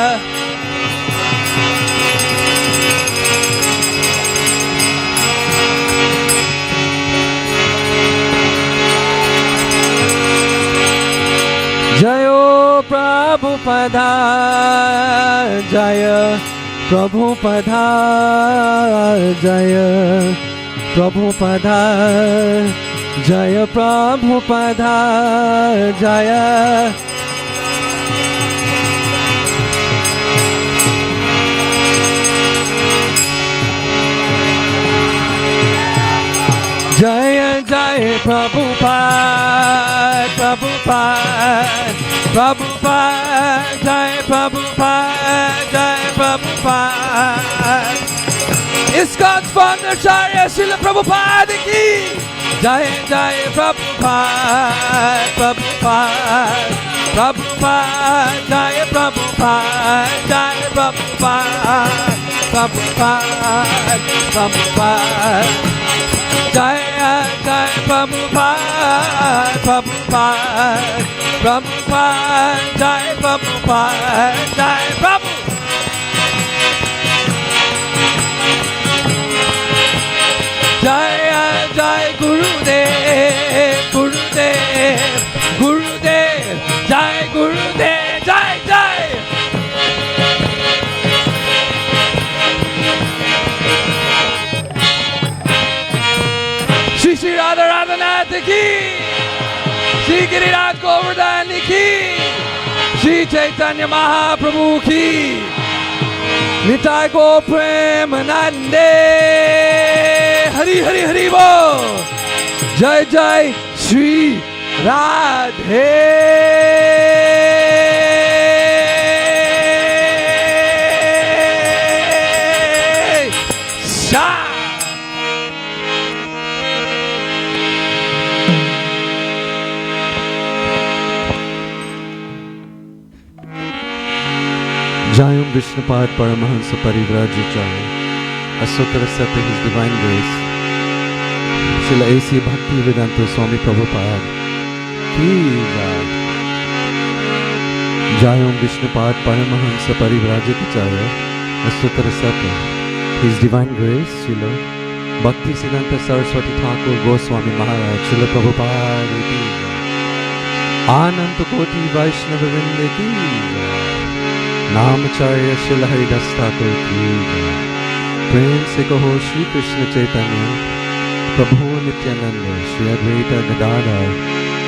Jayo Prabhupada, Jaya Prabhupada, Jaya Prabhupada, Jaya Prabhupada, Jaya. Jaya Jaya Prabhupada, Prabhupada, Prabhupada, Jaya Prabhupada, Jaya Prabhupada. ISKCON's founder Acharya Srila Prabhupada ki. Jaya Jaya Prabhupada, Prabhupada, Prabhupada, Jaya Prabhupada, Jaya Prabhupada, Prabhupada, Prabhupada. Jaya Jaya Prabhupada, Prabhupada, Prabhupada, Jaya Prabhupada, Jaya Prabhupada. Jaya Jaya Gurudev, Gurudev, Gurudev, Jaya Gurudev, Jaya Jaya. Shri Radha Radhanath ki, Shri Giriraj Govardhan ki, Shri Chaitanya Mahaprabhu ki, Nitai Gaur Premanande, Hari Hari Hari Bol, Jai Jai Shri Radhe. Vishnupad Paramahansa Parivrajacharya, Asottara Sata, His Divine Grace, Srila A.C. Bhaktivedanta Swami Prabhupada Ki Jai. Jai Om Vishnupad Paramahansa Parivrajacharya, Asottara Sata, His Divine Grace, Srila Bhaktisiddhanta Saraswati Thakur Goswami Maharaj, Srila Prabhupada Ki Jai. Ananta Koti Vaishnava Vrinda Ki Jai. Namacharya Srila Haridas Thakur Ki Jai. Prem se kaho Shri Krishna Chaitanya Prabhu Nityananda Shri Advaita Gadadhar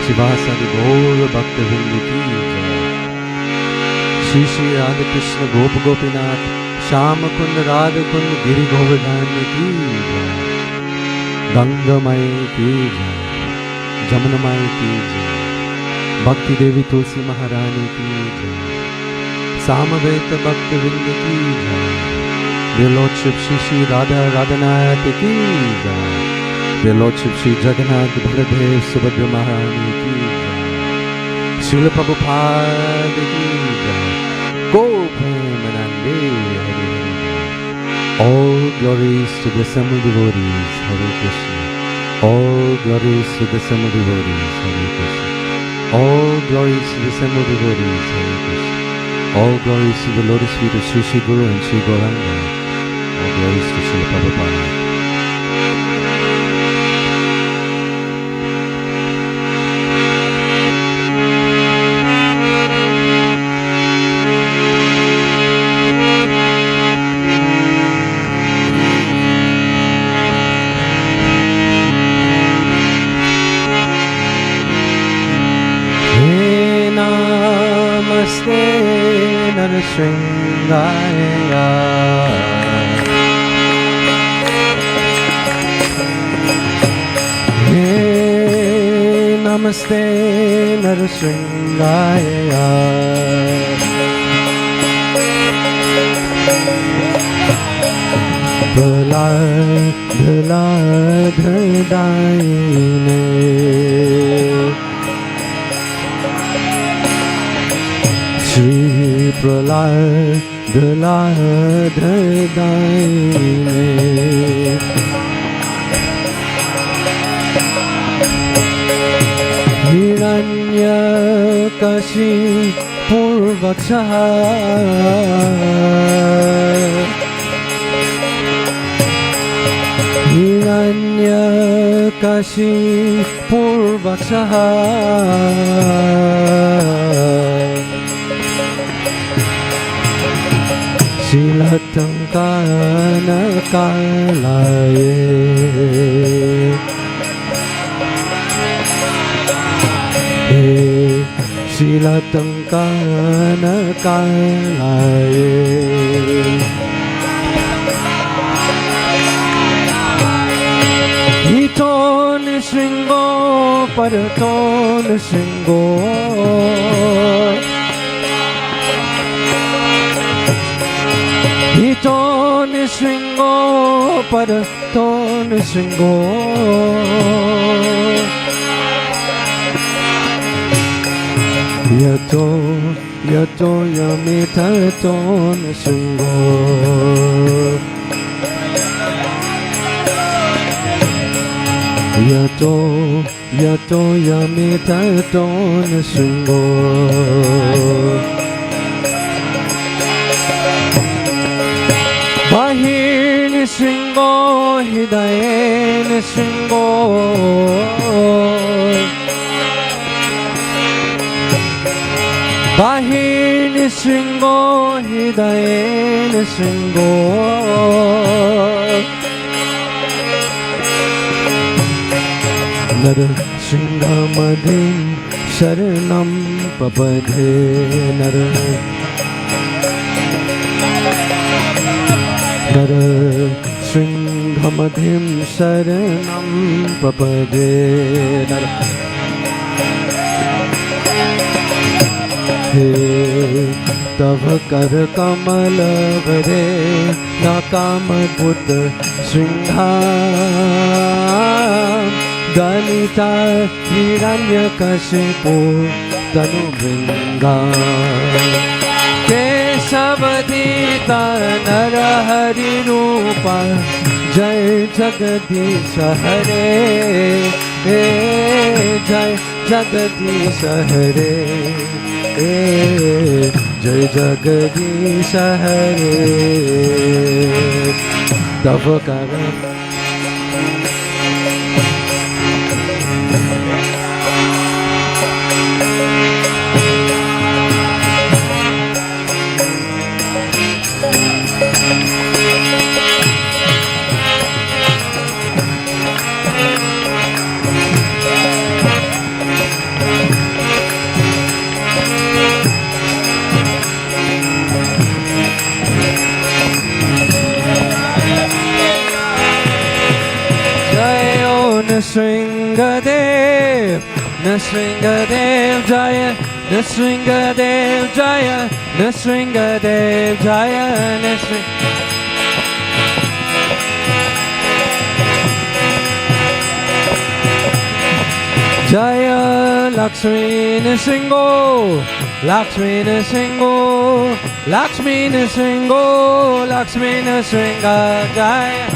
Shivasadi Gaura Bhakta Vrinda Ki Jai. Shri Shri Radha Krishna Gopa Gopinath Shama Kunda Radha Kunda Giri Govardhan Ki Jai. Ganga Mai Ki Jai. Jamuna Mai Ki Jai. Bhakti Devi Tulsi Maharani Ki Jai. Samaveta Bhakta Vrinda Ki Jai. Their Lordship Shri Shri Radha Radhanath Ki Jai. Their Lordship Shri Jagannath Baladev Subhadra Maharani Ki Jai. Srila Prabhupada Ki Jai. Go Premanande Hare Hare. All glories to the Samal devotees, Hare Krishna. All glories to the Samal devotees, Hare Krishna. All glories to the Samal devotees, Hare Krishna. All glories to the lotus feet of Sri Sri Guru and Sri Gauranga. All glories to Srila Prabhupada. Namaste Narasingaya. Hey, Namaste Narasingaya. Prahlad Dayine Shri Prahlad Dayine Hiranyakashipurvaksha Hiranyakashipurvaksha Shilatangkana kalaye Shilatangkana kalaye Hito nisringo parato nisringo Hito nisringo parato nisringo Yato yamitato nisringo Yato yamitato nisringo Bahir nisringo hidaye nisringo Bahir nisringo hidaye nisringo Nar Sringamadhim Sharanam Papadhe Nar Sringamadhim Sharanam Papadhe Nar He Tav Kar Kamal Vare Nakam Put Sringham Dalita Hiranyakashipu Tanu Vringa Keshavadi भक्ता नरहरि रूपा जय जगदीश हरे जय जगदीश हरे जय जगदीश हरे तव कर Nrsingadev, Nrsingadev Jaya, Nrsingadev Jaya, Nrsingadev Jaya, Jaya Lakshmi Nrsingo, Lakshmi Nrsingo, Lakshmi Nrsingo, Lakshmi Nrsinga Jaya.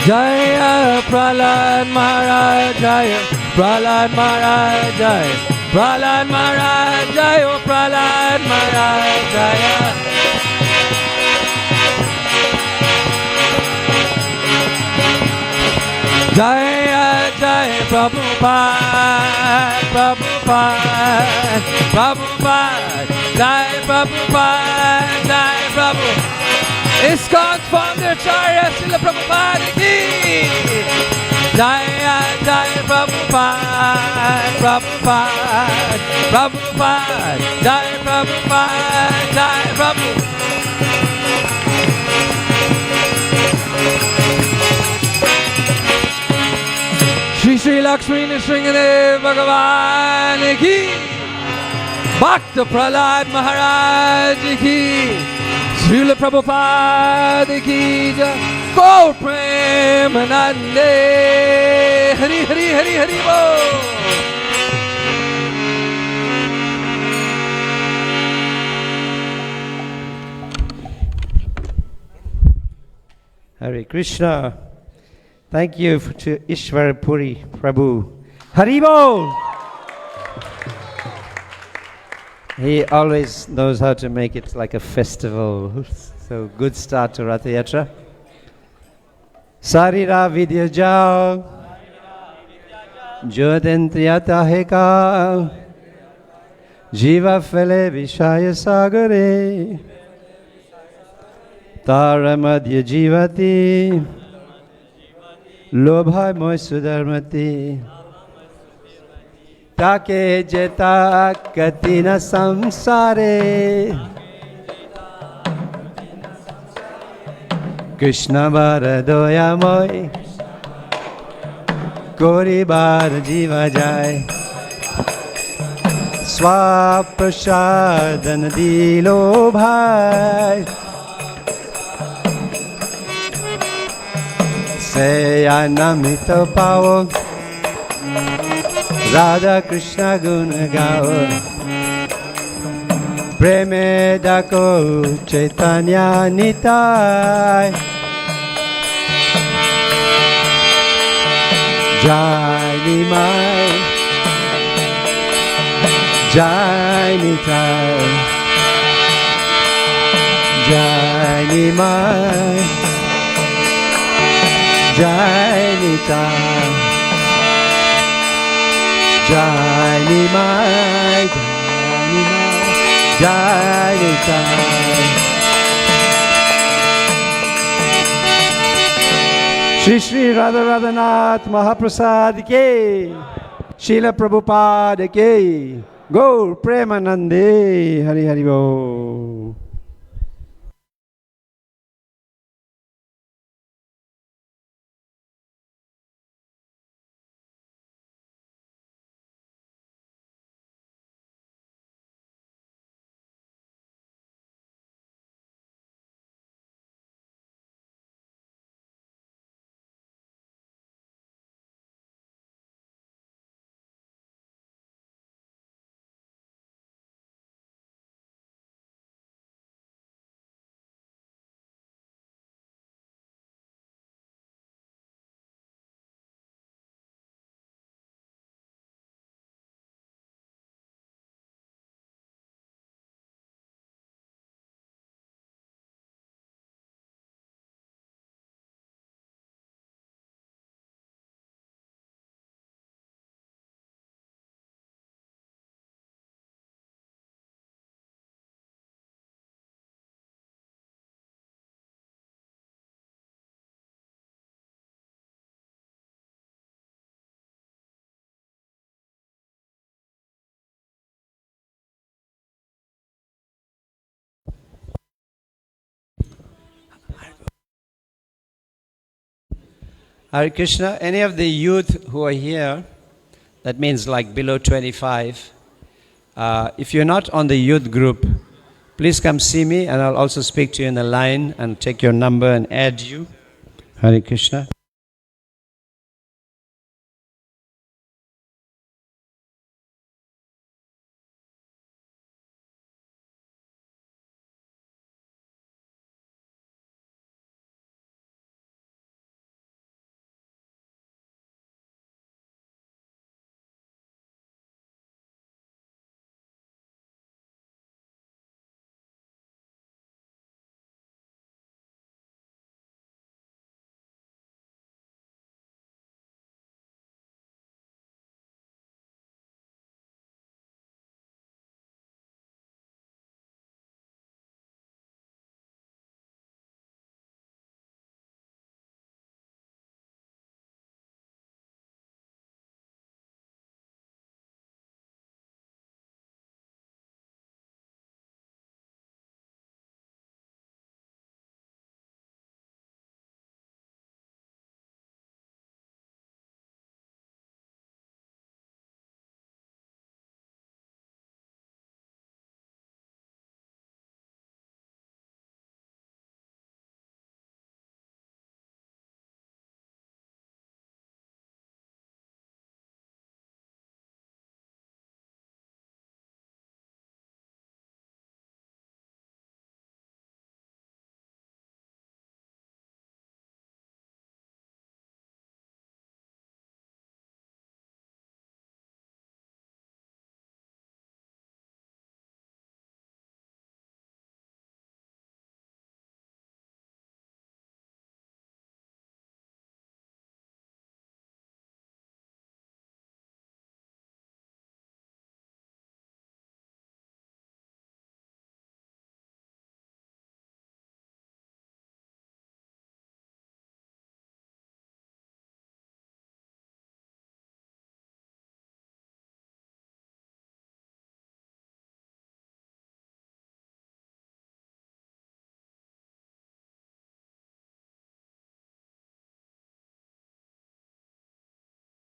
Jaya Prahlad Maharaj Jaya, Prahlad Maharaj Jaya, Prahlad Maharaj Jaya, Prahlad Maharaj Jaya. Jaya Jaya Prabhupada, Prabhupada, Prabhupada, Jaya Prabhupada, Jaya Prabhupada. ISKCON founder Acharya Srila Prabhupada ki Jaya Jaya Prabhupada, Prabhupada, Prabhupada, Jaya Prabhupada, Jaya Prabhupada. Shri Shri Lakshmi Nrsingadev Bhagavan ki Bhakta Prahlad Maharaj ki Srila Prabhupada ki jai, Gaur Premanande, Hari Hari Hari Hari Bol. Hare Krishna. Thank you to Ishwar Puri Prabhu. Hari Bol. He always knows how to make it like a festival. So good start to Ratha Yatra. Sarira Vidya Jao Jodentriyata Heka Jiva Fele Vishaya Sagare Tara Madhya Jivati Lobha Moy Sudharmati Take jeta katina samsare Krishna baradoya moy Kori bar jiva jai Swaprasadan dilo bhai Se anamita pao Radha Krishna Guna Gao Preme Dako Chaitanya Nitai Jai Nimai Jai Nitai Jai Nimai Jai Nitai Jai Nimai, Jai Nimai, Shri Shri Radha Radhanath Mahaprasad ke, Srila Prabhupada ke, Gaur Premanande, Hari Hari Bol. Hare Krishna. Any of the youth who are here, that means like below 25, if you're not on the youth group, please come see me and I'll also speak to you in the line and take your number and add you. Hare Krishna.